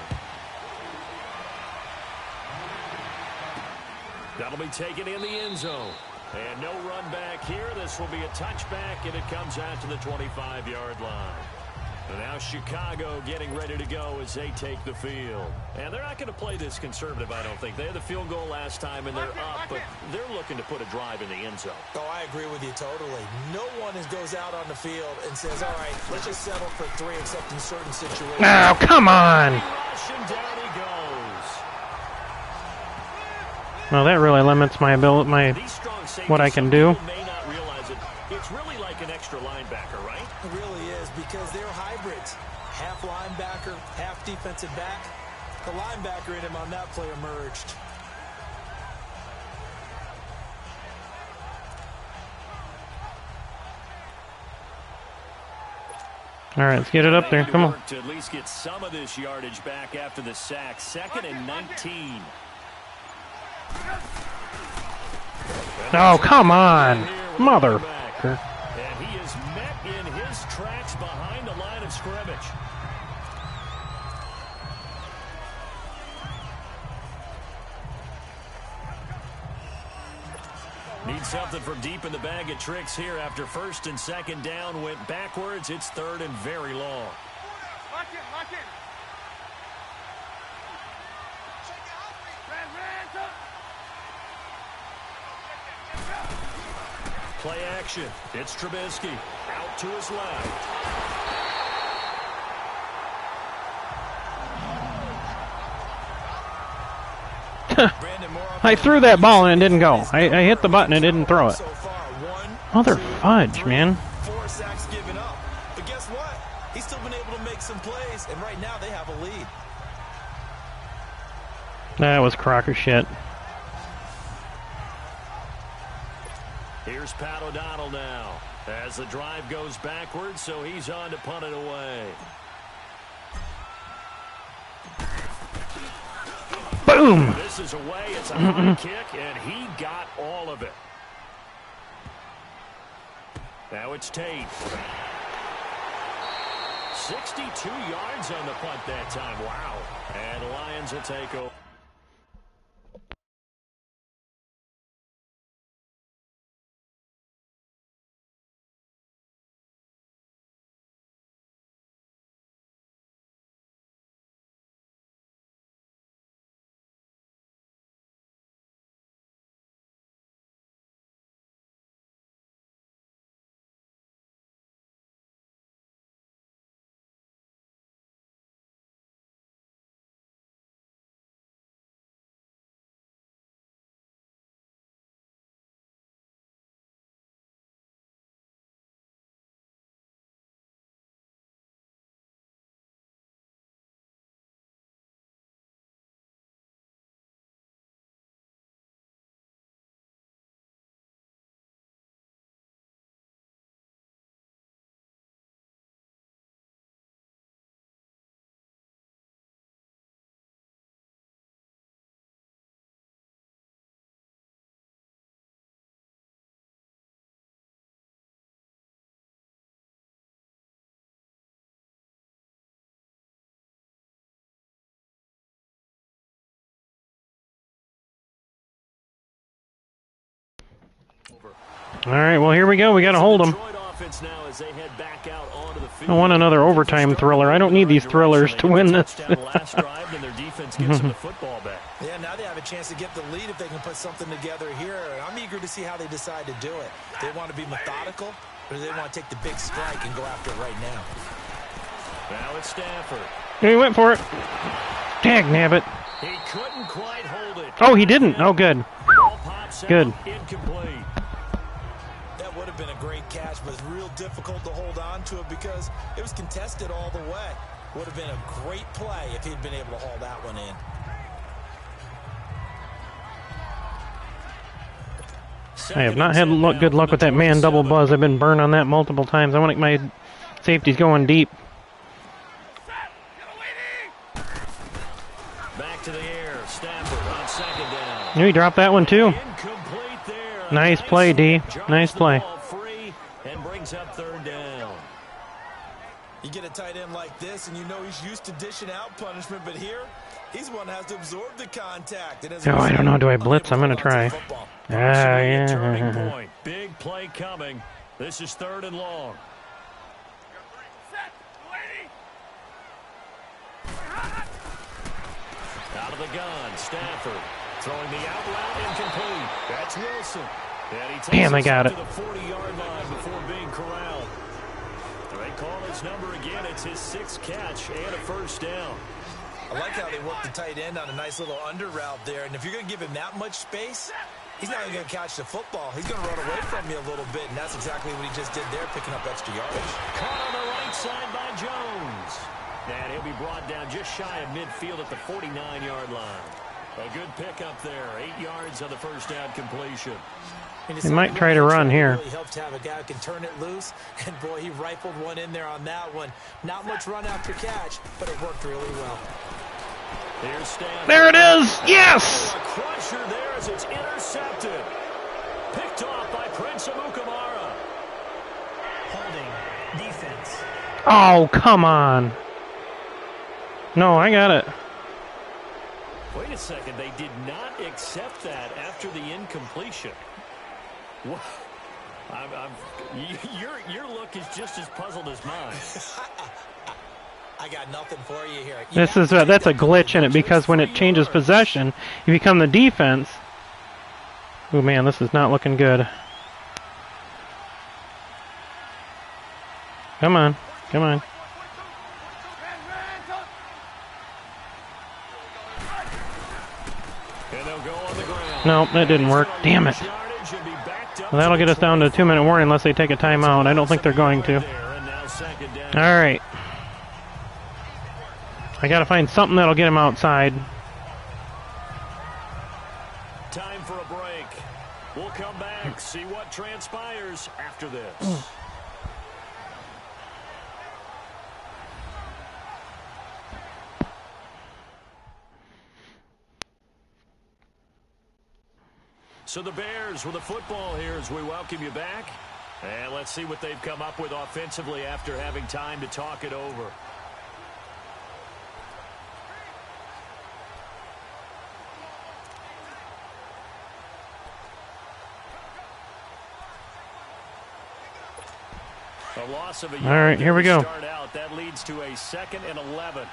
That'll be taken in the end zone. And no run back here. This will be a touchback, and it comes out to the 25-yard line. And now Chicago getting ready to go as they take the field. And they're not going to play this conservative, I don't think. They had the field goal last time, and they're up, but they're looking to put a drive in the end zone. Oh, I agree with you totally. No one goes out on the field and says, all right, let's just settle for 3 except in certain situations. Oh, come on. Rushing down he goes. Well, that really limits my ability, These strong safeties, what I can some do. people may not realize it. It's really like an extra linebacker, right? It really is because they're hybrids. Half linebacker, half defensive back. The linebacker in him on that play emerged. All right, let's get it up there. Come on. To at least get some of this yardage back after the sack. 2nd and 19. Oh, come on. Mother. And he is met in his tracks behind the line of scrimmage. Need something from deep in the bag of tricks here after 1st and 2nd down. Went backwards. It's 3rd and very long. Lock in, lock in. Play action. It's Trubisky. Out to his left. I threw that ball and it didn't go. I hit the button and it didn't throw it. Mother fudge, man. 4 sacks given up. But guess what? He's still been able to make some plays, and right now they have a lead. That was Crocker shit. Here's Pat O'Donnell now as the drive goes backwards, so he's on to punt it away. Boom! This is away. It's a high kick, and he got all of it. Now it's Tate. 62 yards on the punt that time. Wow. And the Lions will take over. All right, well, here we go. We got to hold them. I want another overtime thriller. I don't need these thrillers to win this. Yeah, now they have a chance to get the lead if they can put something together here. I'm eager to see how they decide to do it. They want to be methodical, or do they want to take the big strike and go after it right now? Now it's Stafford. He went for it. Dag nabbit. He couldn't quite hold it. Oh, he didn't. Oh, good. Good. Incomplete. That would have been a great catch, but it's real difficult to hold on to it because it was contested all the way. Would have been a great play if he'd been able to haul that one in. I have not had good luck with that man double buzz. I've been burned on that multiple times. I want to get my safeties going deep. Back to the air. Stafford on second down. He dropped that one too. Nice play, D. Nice play. Free and brings up third down. You get a tight end like this, and you know he's used to dishing out punishment, but here, he's one that has to absorb the contact. Oh, I don't know. Do I blitz? I'm going to try. Yeah. Big play coming. This is third and long. Out of the gun, Stafford throwing the out route incomplete. That's Wilson. And he takes Damn, I got it. to the 40-yard line before being corralled. They call his number again. It's his sixth catch and a first down. I like how they work the tight end on a nice little under route there. And if you're going to give him that much space, he's not even going to catch the football. He's going to run away from you a little bit, and that's exactly what he just did there, picking up extra yardage. Caught on the right side by Jones. And he'll be brought down just shy of midfield at the 49-yard line. A good pickup there. 8 yards on the first down completion. He might try to run here. Really helps to have a guy who can turn it loose. And, boy, he rifled one in there on that one. Not much run after catch, but it worked really well. There it is! Yes! A crusher there as it's intercepted. Picked off by Prince Amukamara. Holding. Defense. Oh, come on. No, I got it. Wait a second. They did not accept that after the incompletion. What? Your look is just as puzzled as mine. I got nothing for you here. That's a glitch in it because when it changes possession, you become the defense. Oh man, this is not looking good. Come on, come on. No, that didn't work. Damn it. Well, that'll get us down to a 2-minute warning unless they take a timeout. I don't think they're going to. All right. I got to find something that'll get him outside. Time for a break. We'll come back, see what transpires after this. So the Bears with the football here as we welcome you back. And let's see what they've come up with offensively after having time to talk it over. A loss of a yard. All right, here we go. Start out. That leads to a 2nd and 11.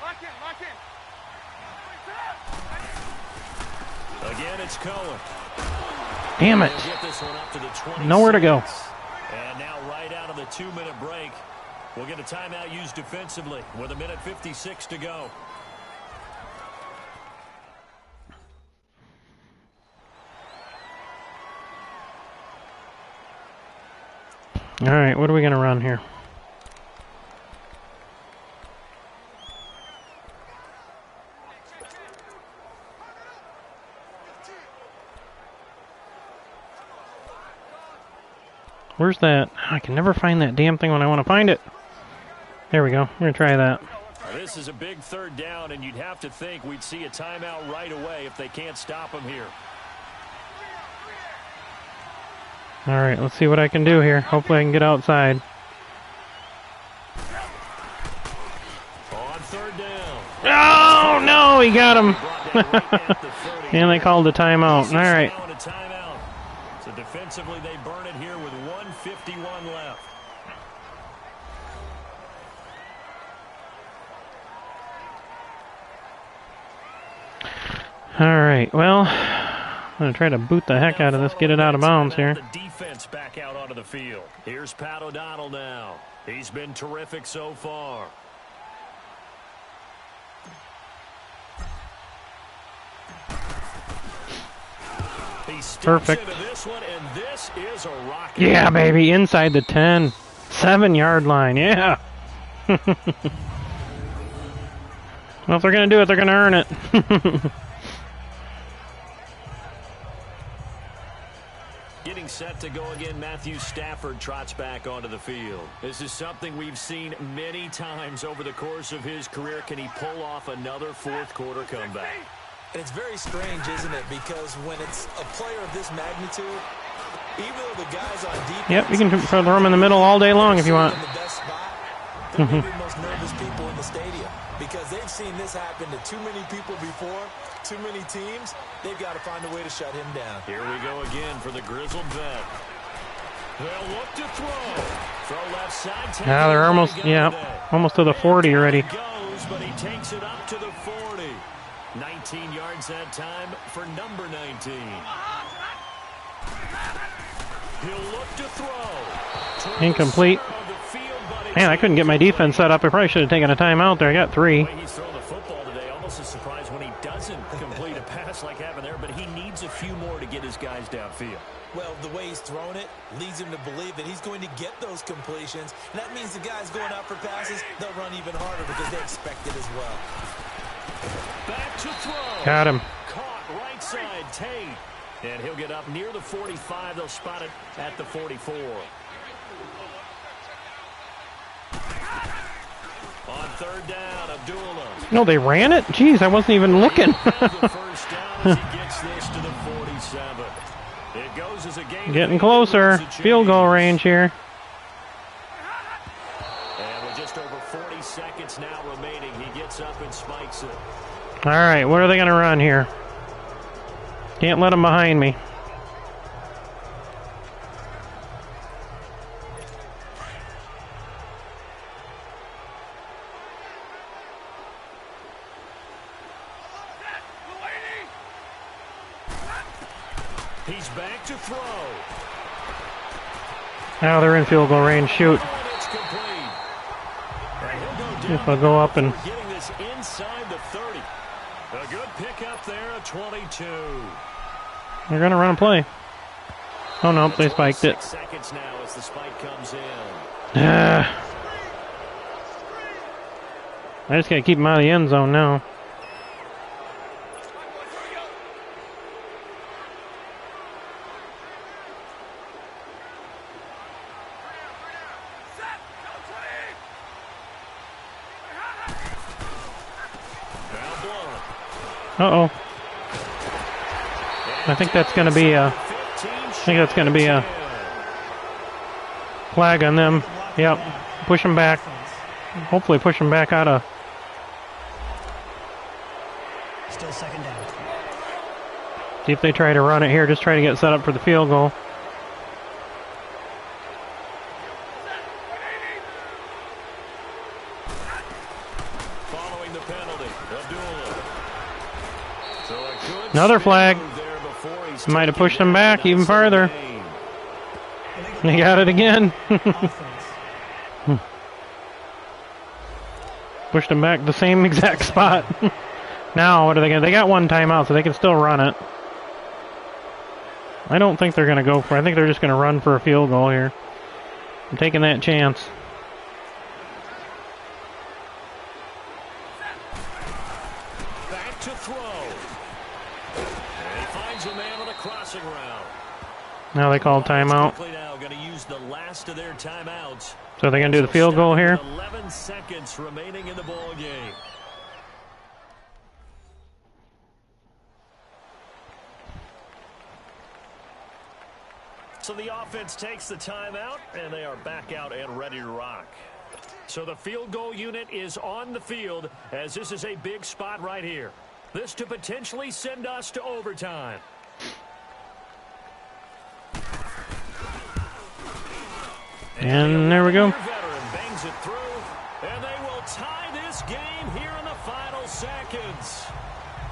Lock in, lock in. Again, it's Cohen. Damn it. Get this one up to the 26. Nowhere to go. And now right out of the 2-minute break, we'll get a timeout used defensively with 1:56 to go. All right, what are we going to run here? Where's that? I can never find that damn thing when I want to find it. There we go. We're going to try that. This is a big third down, and you'd have to think we'd see a timeout right away if they can't stop him here. All right, let's see what I can do here. Hopefully I can get outside. On third down. Oh, no, he got him. And they called a timeout. All right. So defensively, they burn it here with 1:51 left. All right, well, I'm going to try to boot the heck out of this, get it out of bounds here. The defense back out onto the field. Here's Pat O'Donnell now. He's been terrific so far. Perfect. This one, and this is a rocket. Yeah, baby, inside the 10. 7-yard line, yeah. Well, if they're going to do it, they're going to earn it. Getting set to go again, Matthew Stafford trots back onto the field. This is something we've seen many times over the course of his career. Can he pull off another fourth-quarter comeback? And it's very strange, isn't it? Because when it's a player of this magnitude, even though the guys on defense... Yep, you can throw him in the middle all day long if you want. In the best spot, they're maybe the most nervous people in the stadium. Because they've seen this happen to too many people before, too many teams. They've got to find a way to shut him down. Here we go again for the grizzled vet. They'll look to throw. Throw left side. Now they're almost, almost to the 40 already. Goes, but he takes it up to the 40. 19 yards that time for number 19. He'll look to throw. Incomplete. Man, I couldn't get my defense set up. I probably should have taken a timeout there. I got 3. He's thrown the football today. Almost a surprise when he doesn't complete a pass like happened there, but he needs a few more to get his guys downfield. Well, the way he's thrown it leads him to believe that he's going to get those completions. And that means the guys going out for passes, they'll run even harder because they expect it as well. Back to throw. Got him. Caught right side, Tate. And he'll get up near the 45. They'll spot it at the 44. On third down, Abdullah. No, they ran it? Jeez, I wasn't even looking. The first down as he gets this to the 47. It goes as a game. Getting closer. Field goal range here. And with just over 40 seconds now remaining, he gets up and spikes it. All right, what are they going to run here? Can't let them behind me. He's back to throw. Now they're in field goal range. Shoot. If I go up and... Getting this inside the 30. A good pickup there at 22. They're going to run a play. Oh, no, they spiked it. 6 seconds now as the spike comes in. I just got to keep them out of the end zone now. Uh-oh. I think that's going to be a flag on them. Yep. Push them back. Hopefully push them back out of... Still second down. See if they try to run it here. Just try to get set up for the field goal. Following the penalty, Abdullah. Another flag. Might have pushed them back even farther. They got it again. Pushed them back the same exact spot. Now, what are they going to... They got one timeout, so they can still run it. I don't think they're going to go for it. I think they're just going to run for a field goal here. I'm taking that chance. Back to throw. And he finds a man on a crossing route. Now they call timeout. Now going to use the last of their timeouts. So they're going to do the field goal here. 11 seconds remaining in the ball game. So the offense takes the timeout, and they are back out and ready to rock. So the field goal unit is on the field, as this is a big spot right here. This to potentially send us to overtime. And there we go. Veteran bangs it through, and they will tie this game here in the final seconds.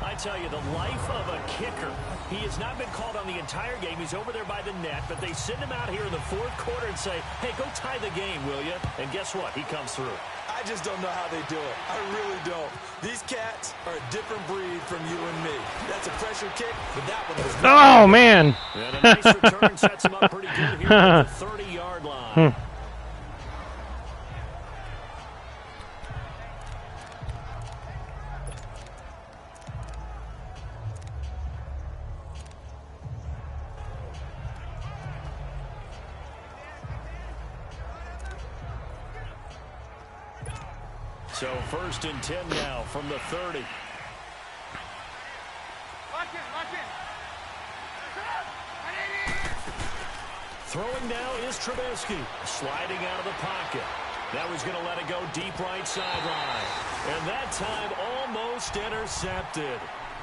I tell you, the life of a kicker. He has not been called on the entire game. He's over there by the net, but they send him out here in the fourth quarter and say, hey, go tie the game, will you? And guess what? He comes through. I just don't know how they do it. I really don't. These cats are a different breed from you and me. That's a pressure kick, but that one was... Oh, man. And a nice return sets him up pretty good here at the 30-yard line. So 1st and 10 now from the 30. Lock in, lock in. Throwing now is Trubisky. Sliding out of the pocket. That was going to let it go deep right sideline. And that time almost intercepted.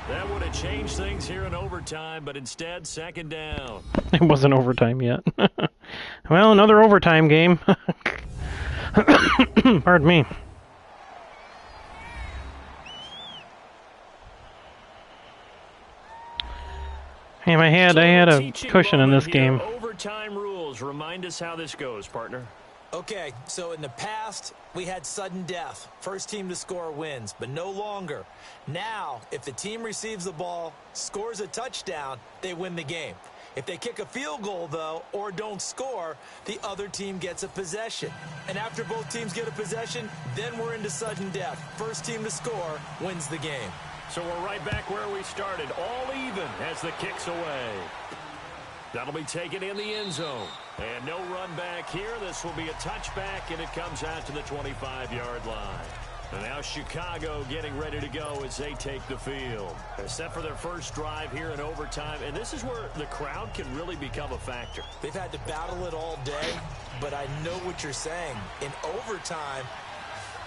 That would have changed things here in overtime, but instead, 2nd down. It wasn't overtime yet. Well, another overtime game. Pardon me. Hey, I had a cushion in this game. Overtime rules. Remind us how this goes, partner. Okay, so in the past, we had sudden death. First team to score wins, but no longer. Now, if the team receives the ball, scores a touchdown, they win the game. If they kick a field goal, though, or don't score, the other team gets a possession. And after both teams get a possession, then we're into sudden death. First team to score wins the game. So we're right back where we started, all even as the kick's away. That'll be taken in the end zone. And no run back here. This will be a touchback, and it comes out to the 25-yard line. And now Chicago getting ready to go as they take the field. They're set for their first drive here in overtime, and this is where the crowd can really become a factor. They've had to battle it all day, but I know what you're saying. In overtime,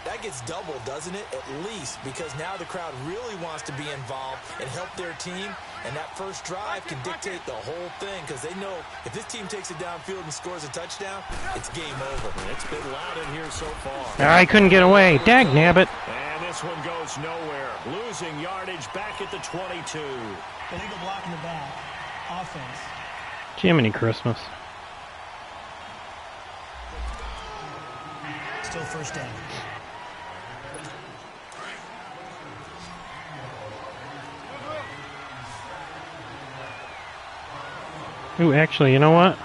that gets doubled, doesn't it? At least, because now the crowd really wants to be involved and help their team, and that first drive can dictate the whole thing because they know if this team takes it downfield and scores a touchdown, it's game over. It's been loud in here so far. I couldn't get away. Dagnabbit. And this one goes nowhere. Losing yardage back at the 22. Illegal block in the back. Offense. Jiminy Christmas. Still 1st down. Ooh, actually, you know what?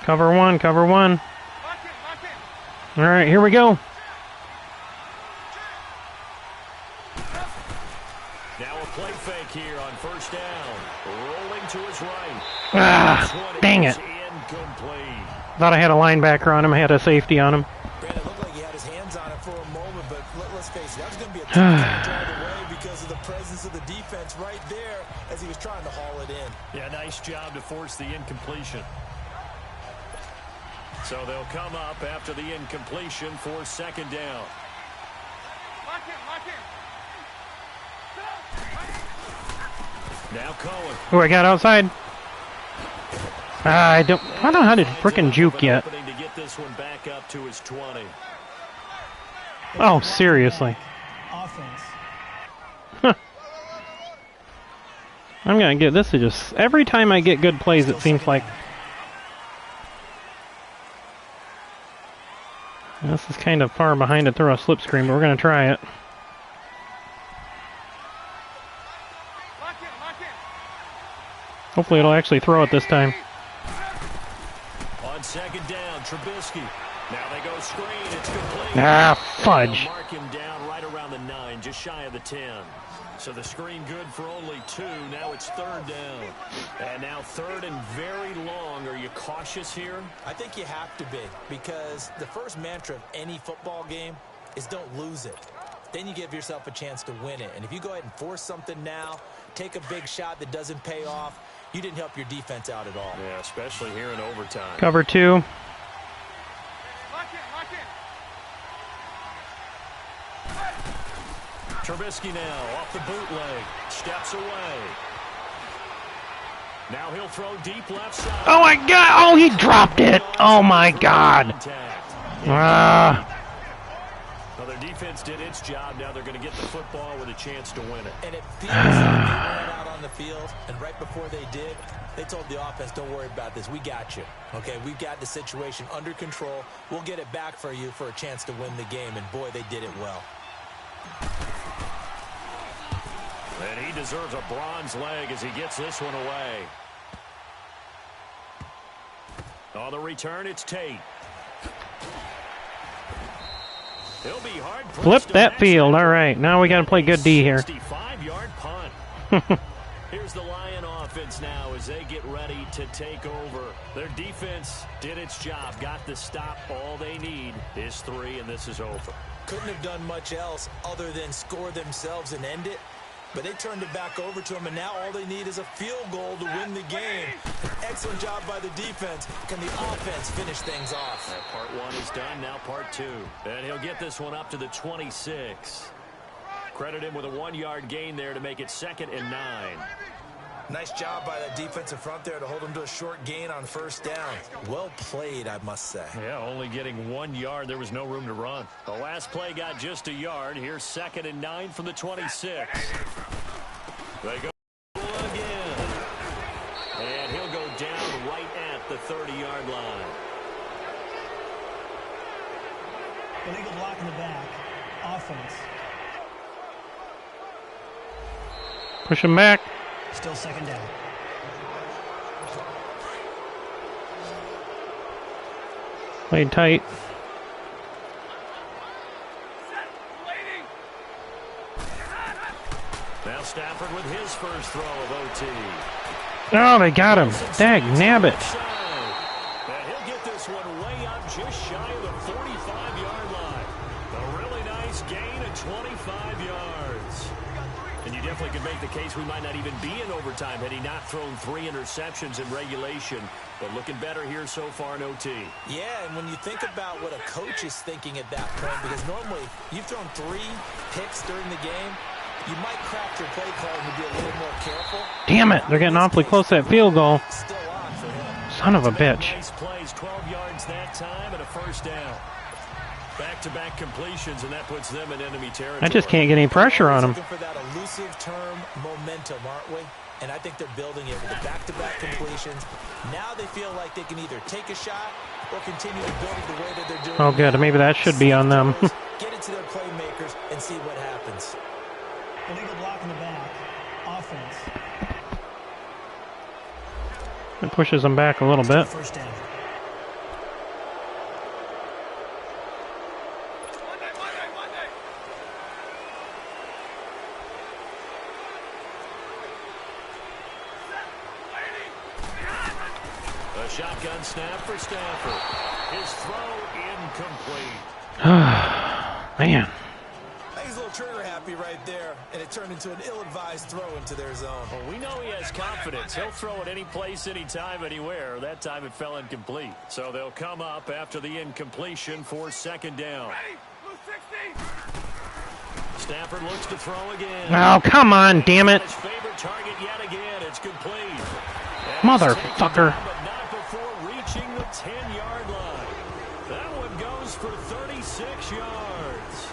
Cover one, cover one. All right, here we go. Now a play fake here on 1st down. Rolling to his right. Ah, dang it. Incomplete. Thought I had a linebacker on him. I had a safety on him. Brandon, it looked like he had his hands on it for a moment, but let's face it, that was going to be a tough drive away because of the presence of the defense right there as he was trying to haul it in. Yeah, nice job to force the incompletion. So they'll come up after the incompletion for 2nd down. Lock in. Now Cohen. Who I got outside? I don't know how to frickin' juke yet. To get this one back up to his 20. Oh, seriously. Offense. I'm gonna get this to just every time I get good plays, it seems like this is kind of far behind to throw a slip screen, but we're gonna try it. Hopefully it'll actually throw it this time. On 2nd down, Trubisky. Now they go screen. It's complete. Ah, fudge. Mark him down right around the 9, just shy of the 10. So the screen good for only 2. Now it's 3rd down. And now 3rd and very long. Are you cautious here? I think you have to be because the first mantra of any football game is don't lose it. Then you give yourself a chance to win it. And if you go ahead and force something now, take a big shot that doesn't pay off, you didn't help your defense out at all. Yeah, especially here in overtime. Cover 2. Lock in. Trubisky risky now. Off the bootleg. Steps away. Now he'll throw deep left side. Oh my God! Oh, he dropped it! Oh my God! Ah. Well, their defense did its job. Now they're going to get the football with a chance to win it. And it feels like they ran out on the field, and right before they did, they told the offense, don't worry about this. We got you. Okay, we've got the situation under control. We'll get it back for you for a chance to win the game, and boy, they did it well. And he deserves a bronze leg as he gets this one away. On the return, it's Tate. He'll be hard Flip that field. All right, now we got to play good D here. 65-yard punt. Here's the Lion offense now as they get ready to take over. Their defense did its job, got the stop. All they need is 3, and this is over. Couldn't have done much else other than score themselves and end it. But they turned it back over to him, and now all they need is a field goal to win the game. Excellent job by the defense. Can the offense finish things off? That part 1 is done, now part 2. And he'll get this one up to the 26. Credit him with a 1-yard gain there to make it 2nd and 9. Nice job by that defensive front there to hold him to a short gain on first down. Well played, I must say. Yeah, only getting 1 yard. There was no room to run. The last play got just a yard. Here's 2nd and 9 from the 26. They go again. And he'll go down right at the 30-yard line. Illegal block in the back. Offense. Push him back. Still 2nd down. Played tight. Now Stafford with his first throw of OT. Oh, they got him. Dag nabbit. And he'll get this one way up just shy of the 45-yard line. A really nice gain of 25 yards. And you definitely could make the case we might not even be in overtime had he not thrown 3 interceptions in regulation. But looking better here so far in OT. Yeah, and when you think about what a coach is thinking at that point, because normally you've thrown 3 picks during the game, you might craft your play call and be a little more careful. Damn it, they're getting awfully close to that field goal. Still on for him. Son of a bitch. Nice plays, 12 yards that time and a first down. Back-to-back completions, and that puts them in enemy territory. I just can't get any pressure on them. Looking for that elusive term momentum, aren't we? And I think they're building it with the back-to-back completions. Now they feel like they can either take a shot or continue to build it the way that they're doing. Oh, good. Maybe that should be on them. Get it to their playmakers and see what happens. Illegal block in the back. Offense. It pushes them back a little bit. First down. A shotgun snap for Stafford. His throw incomplete. Man. He's a little trigger happy right there, and it turned into an ill-advised throw into their zone. Well, we know he has confidence. He'll throw it any place, anytime, anywhere. That time it fell incomplete. So they'll come up after the incompletion for 2nd down. Stafford looks to throw again. Oh, come on, damn it. His favorite target yet again. It's complete. Motherfucker. But not before reaching the 10-yard line. That one goes for 36 yards.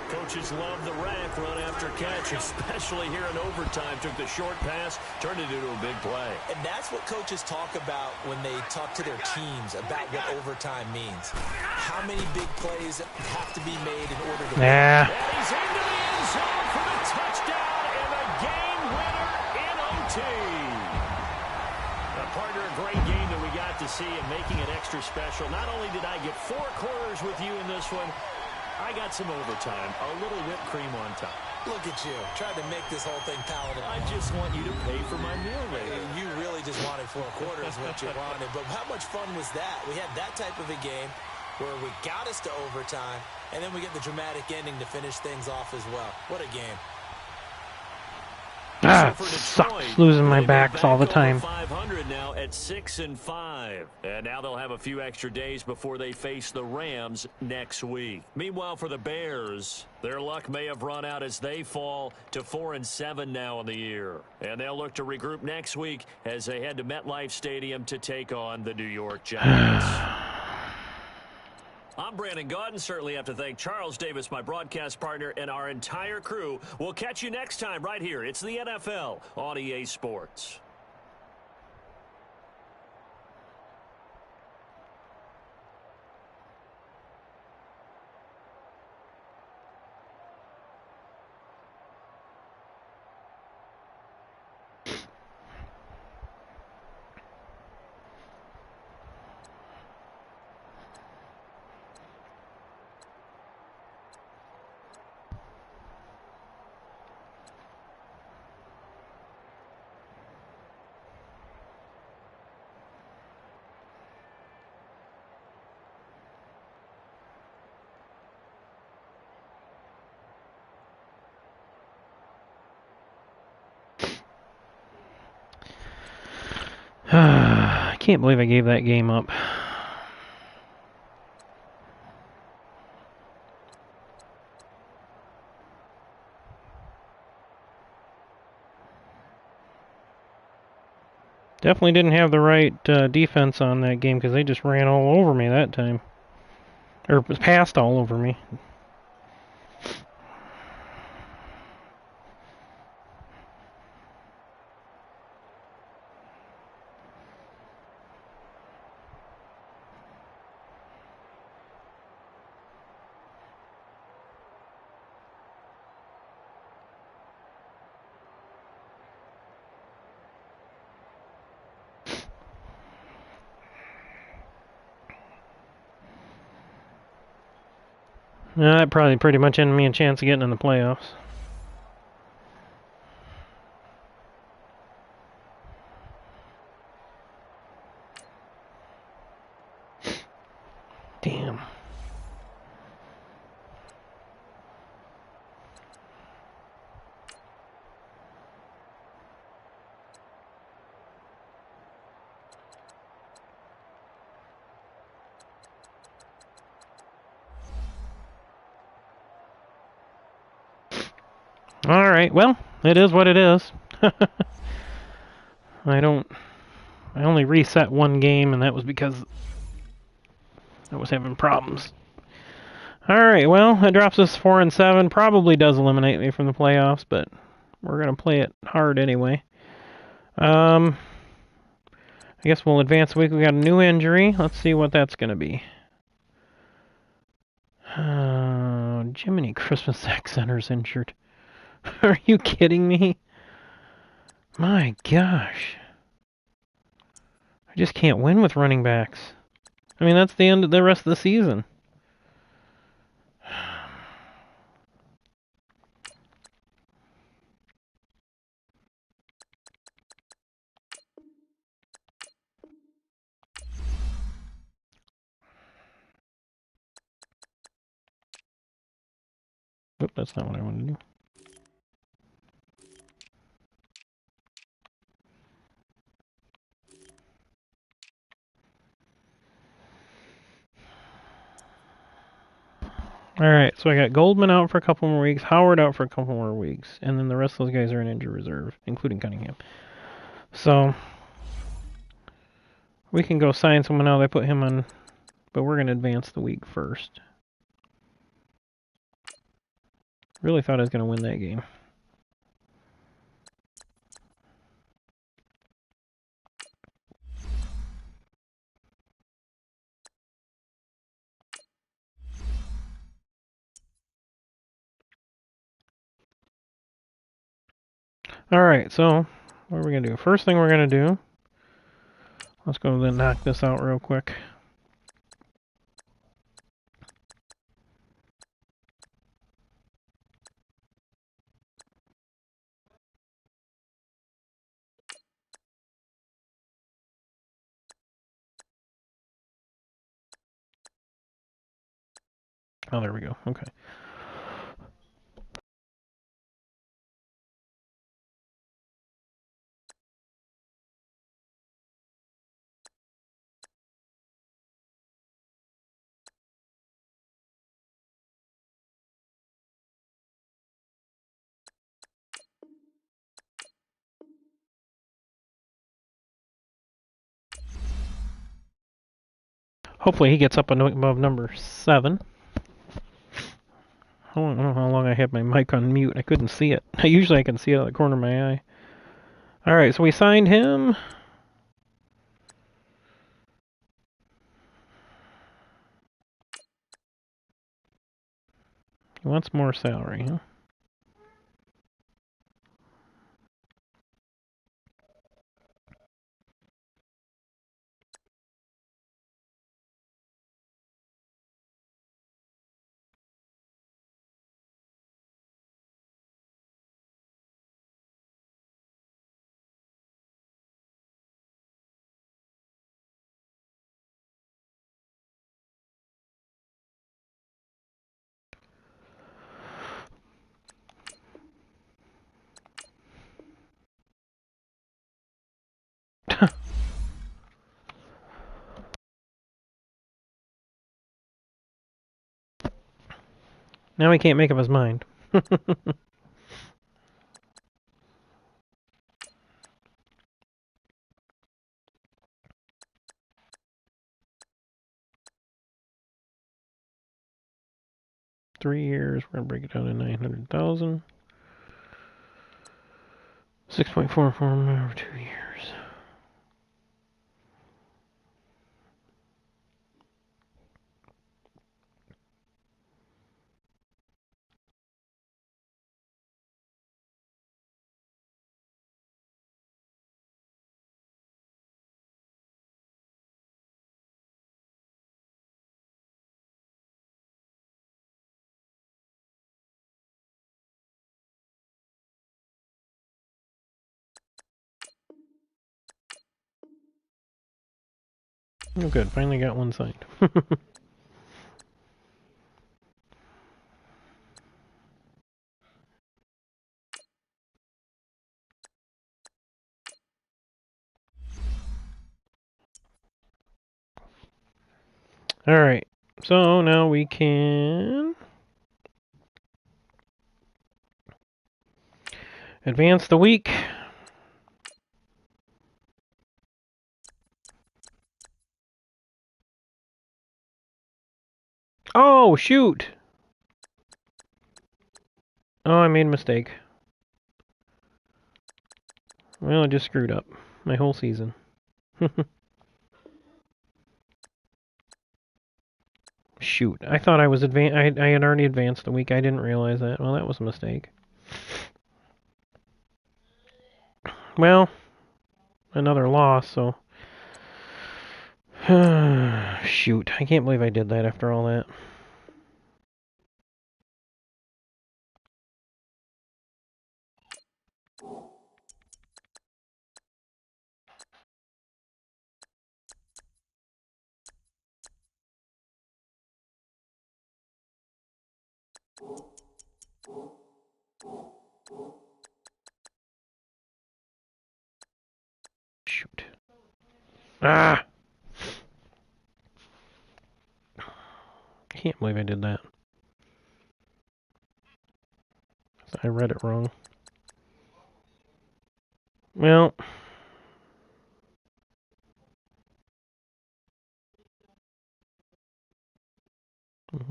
Coaches love the rack run after catch, especially here in overtime. Took the short pass, turned it into a big play. And that's what coaches talk about when they talk to their teams about what overtime means. How many big plays have to be made in order to win? Yeah. And he's into the end zone for the touchdown and the game winner in OT. Partner, a great game that we got to see and making it extra special. Not only did I get 4 quarters with you in this one, I got some overtime, a little whipped cream on top. Look at you, trying to make this whole thing palatable. I just want you to pay for my meal later. You really just wanted 4 quarters, what you wanted. But how much fun was that? We had that type of a game where we got us to overtime, and then we get the dramatic ending to finish things off as well. What a game. So for Sucks Detroit, losing my they move backs all the back over time. 500 now at 6-5. And now they'll have a few extra days before they face the Rams next week. Meanwhile, for the Bears, their luck may have run out as they fall to 4-7 now in the year. And they'll look to regroup next week as they head to MetLife Stadium to take on the New York Giants. I'm Brandon Gaudin. Certainly have to thank Charles Davis, my broadcast partner, and our entire crew. We'll catch you next time right here. It's the NFL on EA Sports. I can't believe I gave that game up. Definitely didn't have the right defense on that game because they just ran all over me that time. Or passed all over me. That probably pretty much ended me a chance of getting in the playoffs. Damn. Alright, well, it is what it is. I only reset one game, and that was because I was having problems. Alright, well, that drops us 4-7. Probably does eliminate me from the playoffs, but we're going to play it hard anyway. I guess we'll advance a week. We got a new injury. Let's see what that's going to be. Jiminy Christmas Sack Center's injured. Are you kidding me? My gosh. I just can't win with running backs. I mean, that's the end of the rest of the season. Oop, that's not what I wanted to do. Alright, so I got Goldman out for a couple more weeks, Howard out for a couple more weeks, and then the rest of those guys are in injury reserve, including Cunningham. So, we can go sign someone now. They put him on, but we're going to advance the week first. Really thought I was going to win that game. Alright, so what are we going to do? First thing we're going to do, let's go and knock this out real quick. Oh, there we go. Okay. Hopefully he gets up above number 7. I don't know how long I had my mic on mute. I couldn't see it. Usually I can see it out of the corner of my eye. Alright, so we signed him. He wants more salary, huh? Now he can't make up his mind. 3 years, we're going to break it down to 900,000. 6.44 over 2 years. Oh, good. Finally got one signed. Alright. So now we can advance the week. Oh, shoot! Oh, I made a mistake. Well, I just screwed up my whole season. Shoot, I thought I was I had already advanced the week. I didn't realize that. Well, that was a mistake. Well, another loss, so... Shoot, I can't believe I did that after all that. Shoot. Ah! I can't believe I did that. I read it wrong. Well...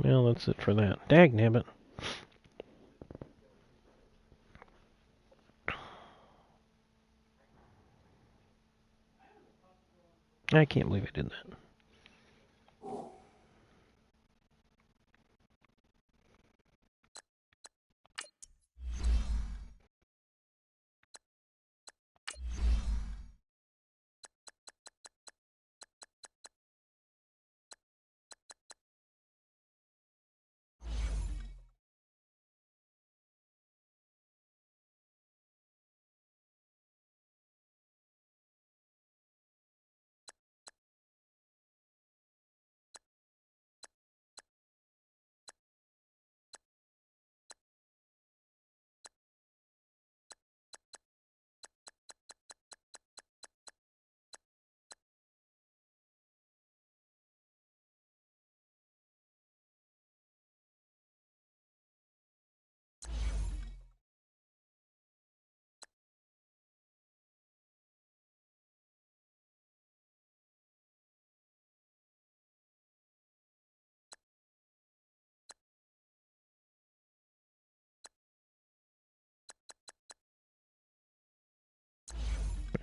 Well, that's it for that. Dagnabbit. I can't believe I did that.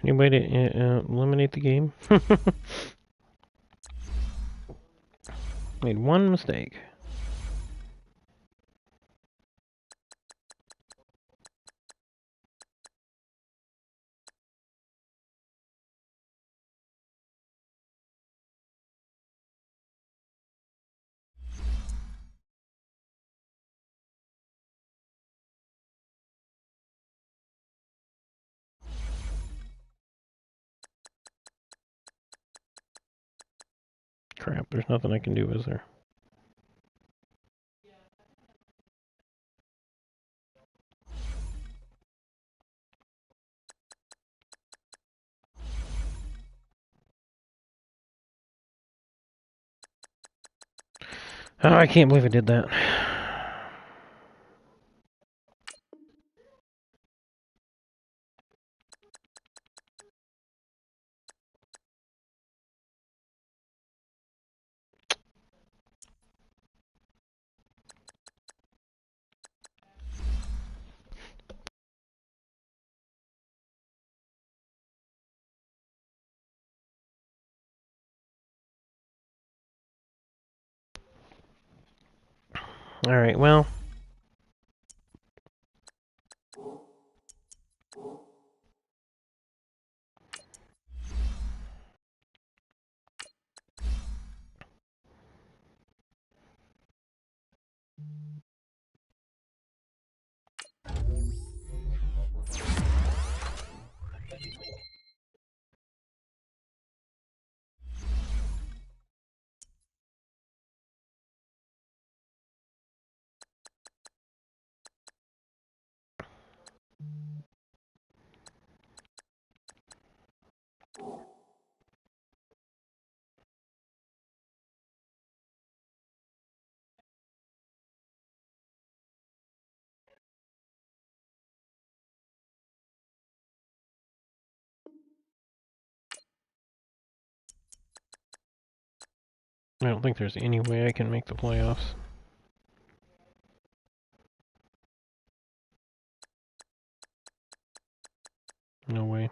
Any way to eliminate the game? Made one mistake. Crap, there's nothing I can do, is there? Oh, I can't believe I did that. Alright, well. I don't think there's any way I can make the playoffs. No way.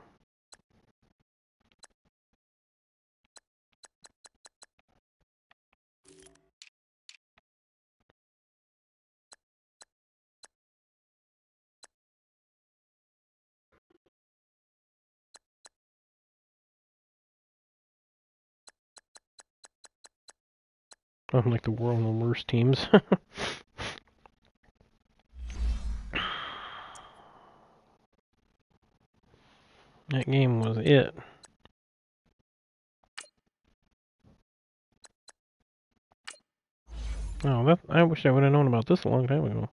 I'm like the world of worst teams. That game was it. Oh, I wish I would have known about this a long time ago.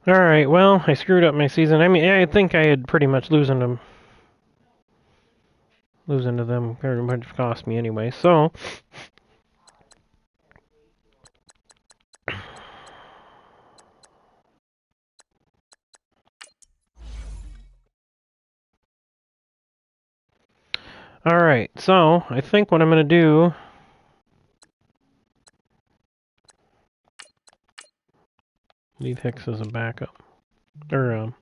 Alright, well, I screwed up my season. I mean, I think I had pretty much losing to them very much cost me anyway, so Alright, so I think what I'm going to do... Leave Hicks as a backup. Or,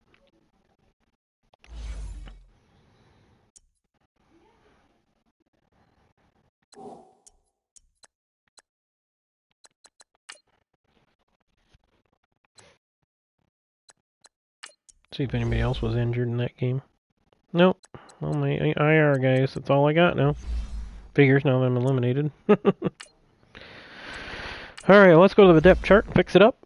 see if anybody else was injured in that game. Nope. Well, my IR guys, that's all I got now. Figures now that I'm eliminated. Alright, let's go to the depth chart and fix it up.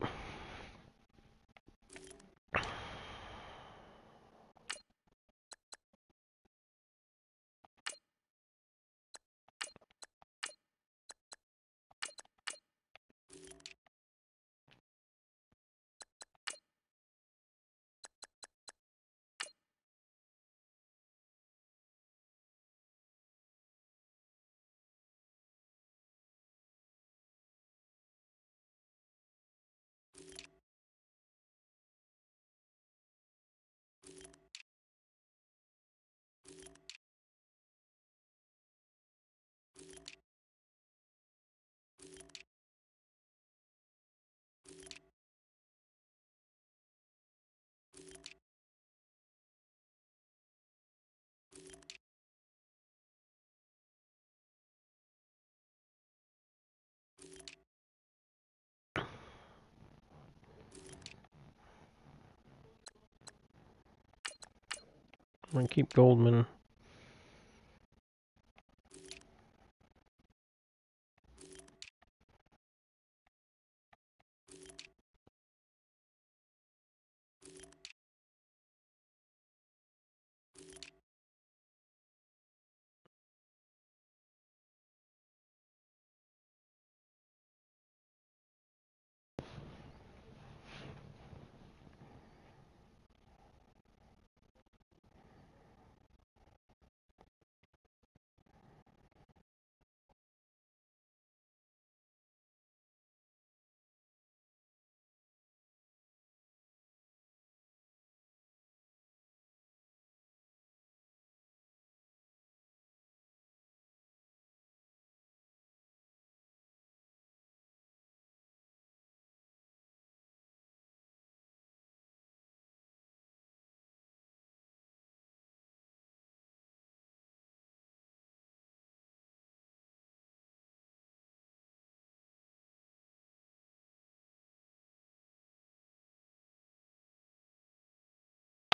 I'm going to keep Goldman.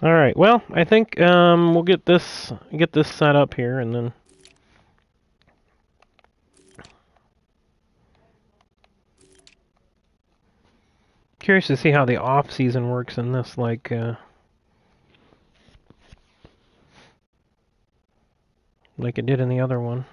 Alright, well, I think we'll get this set up here and then curious to see how the off season works in this, like it did in the other one.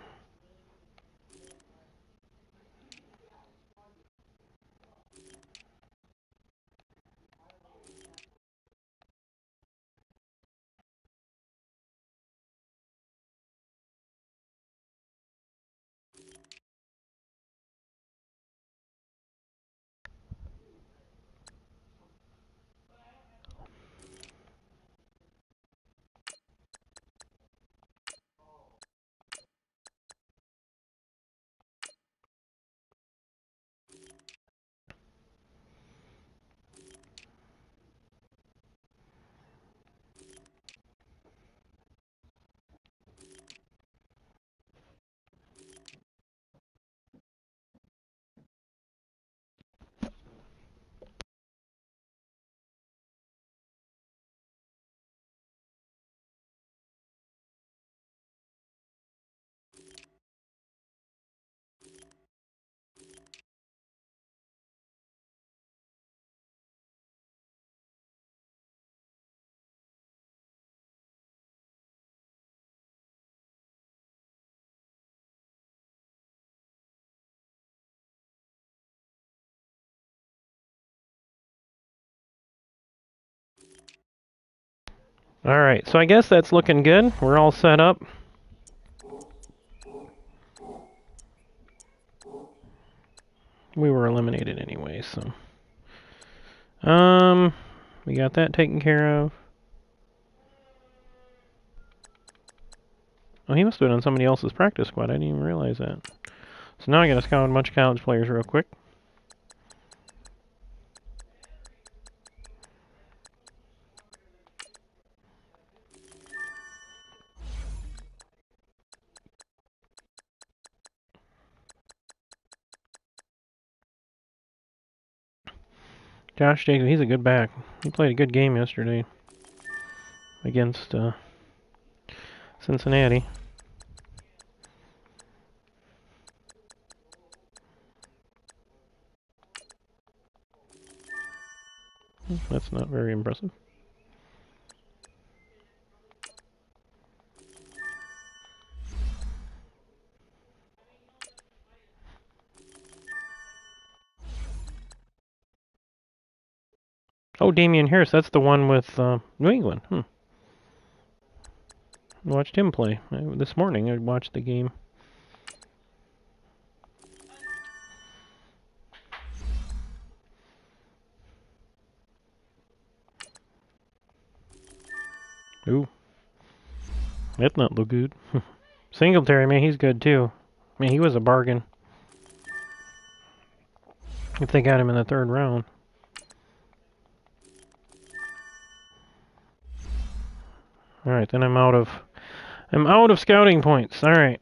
Alright, so I guess that's looking good. We're all set up. We were eliminated anyway, so we got that taken care of. Oh, he must have been on somebody else's practice squad. I didn't even realize that. So now I gotta scout a bunch of college players real quick. Josh Jacobs, he's a good back. He played a good game yesterday against Cincinnati. That's not very impressive. Oh, Damian Harris, that's the one with New England. I watched him play this morning. I watched the game. Ooh. That not look good. Singletary, man, he's good too. I mean, he was a bargain. If they got him in the 3rd round. Alright, then I'm out of scouting points. Alright.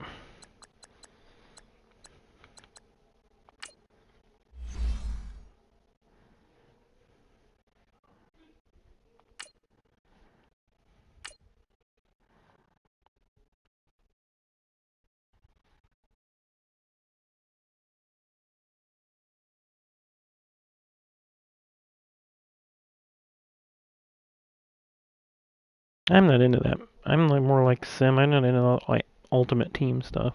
I'm not into that. I'm like more like sim. I'm not into like ultimate team stuff.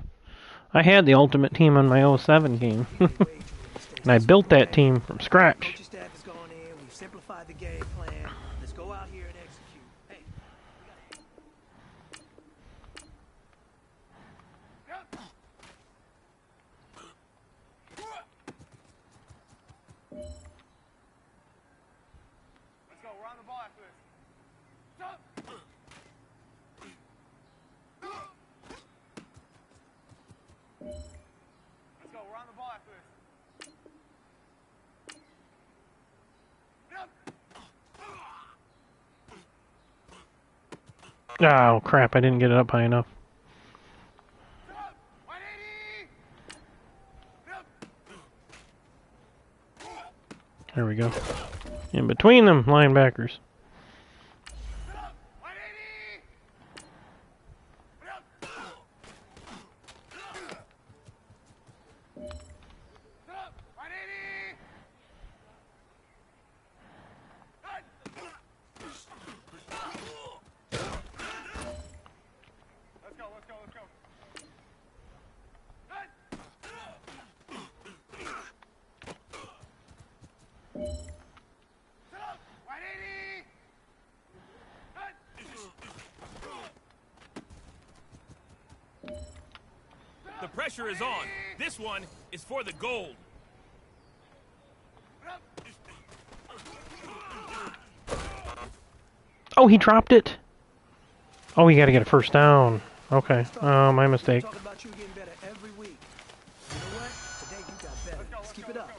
I had the ultimate team on my 07 game. And I built that team from scratch. Coaching staff has gone in. We've simplified the game plan. Let's go out here and execute. Hey, Let's go. We're on the ball after this. Stop. Let's go. We're on the ball after this. Oh, crap. I didn't get it up high enough. There we go. In between them, linebackers. The pressure is on. This one is for the gold. Oh, he dropped it. Oh, he got to get a first down. Okay. My mistake. talking about you getting better every week. You know what? Today you got better. Let's keep it up.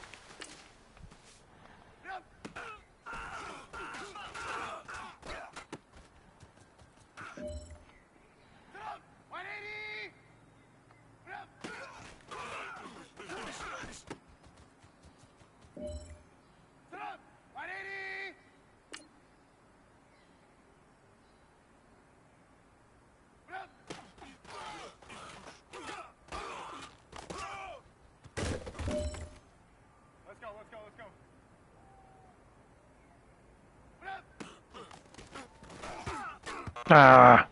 Ah.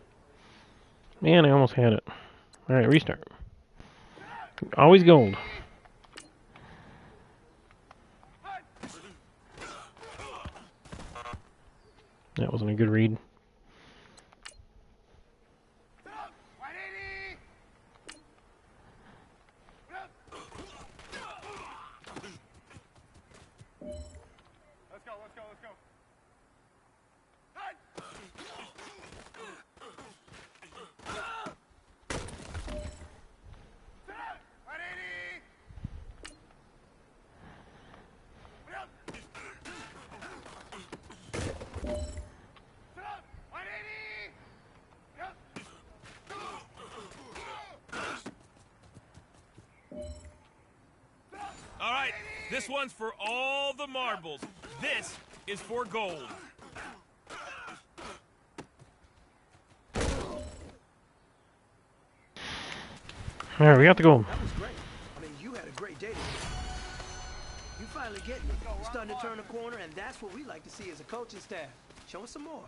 Man, I almost had it. Alright, restart. Always gold. That wasn't a good read. This one's for all the marbles. This is for gold. All right, we got the goal. That was great. I mean, you had a great day today. You finally getting it. You're starting to turn the corner, and that's what we like to see as a coaching staff. Show us some more.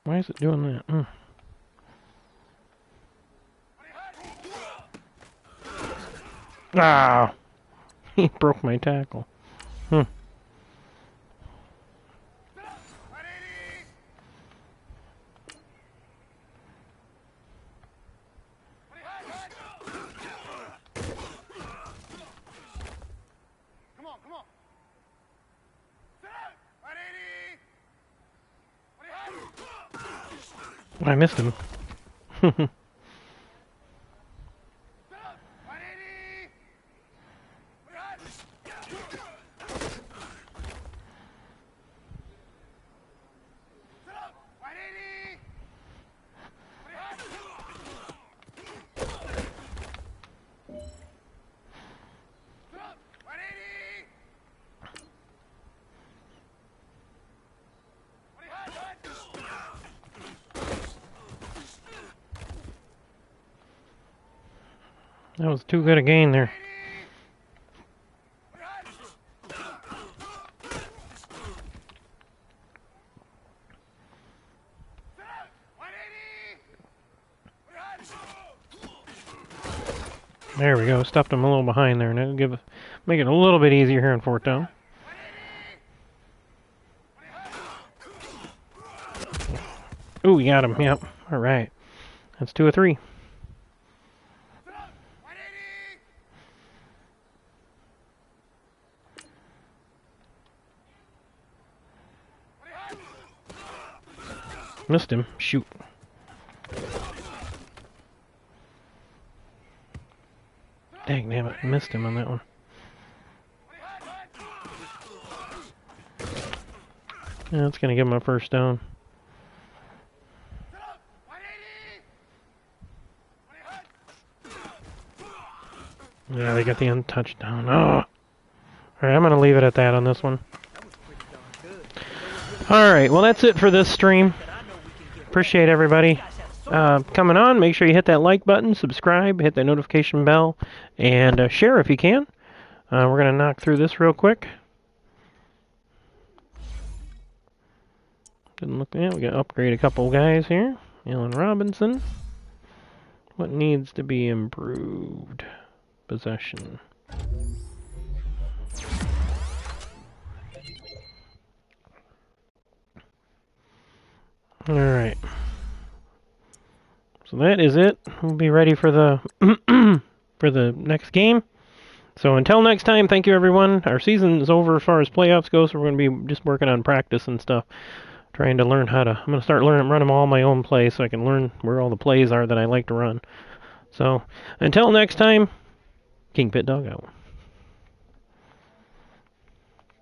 Why is it doing that? Ah! He broke my tackle. I missed him. That was too good a gain there. There we go. Stuffed him a little behind there, and it'll make it a little bit easier here in fourth down. Ooh, we got him. Yep. All right. That's 2 of 3. Missed him. Shoot. Dang, damn it. Missed him on that one. Yeah, that's going to give him a first down. Yeah, they got the untouched down. Oh! Alright, I'm going to leave it at that on this one. Alright, well that's it for this stream. Appreciate everybody coming on. Make sure you hit that like button, subscribe, hit that notification bell, and share if you can. We're going to knock through this real quick. Didn't look. Yeah, we got to upgrade a couple guys here. Allen Robinson. What needs to be improved? Possession. Alright. So that is it. We'll be ready for the for the next game. So until next time, thank you everyone. Our season is over as far as playoffs go, so we're going to be just working on practice and stuff. Trying to learn how to... I'm going to start running all my own plays so I can learn where all the plays are that I like to run. So until next time, KingPittdawg out.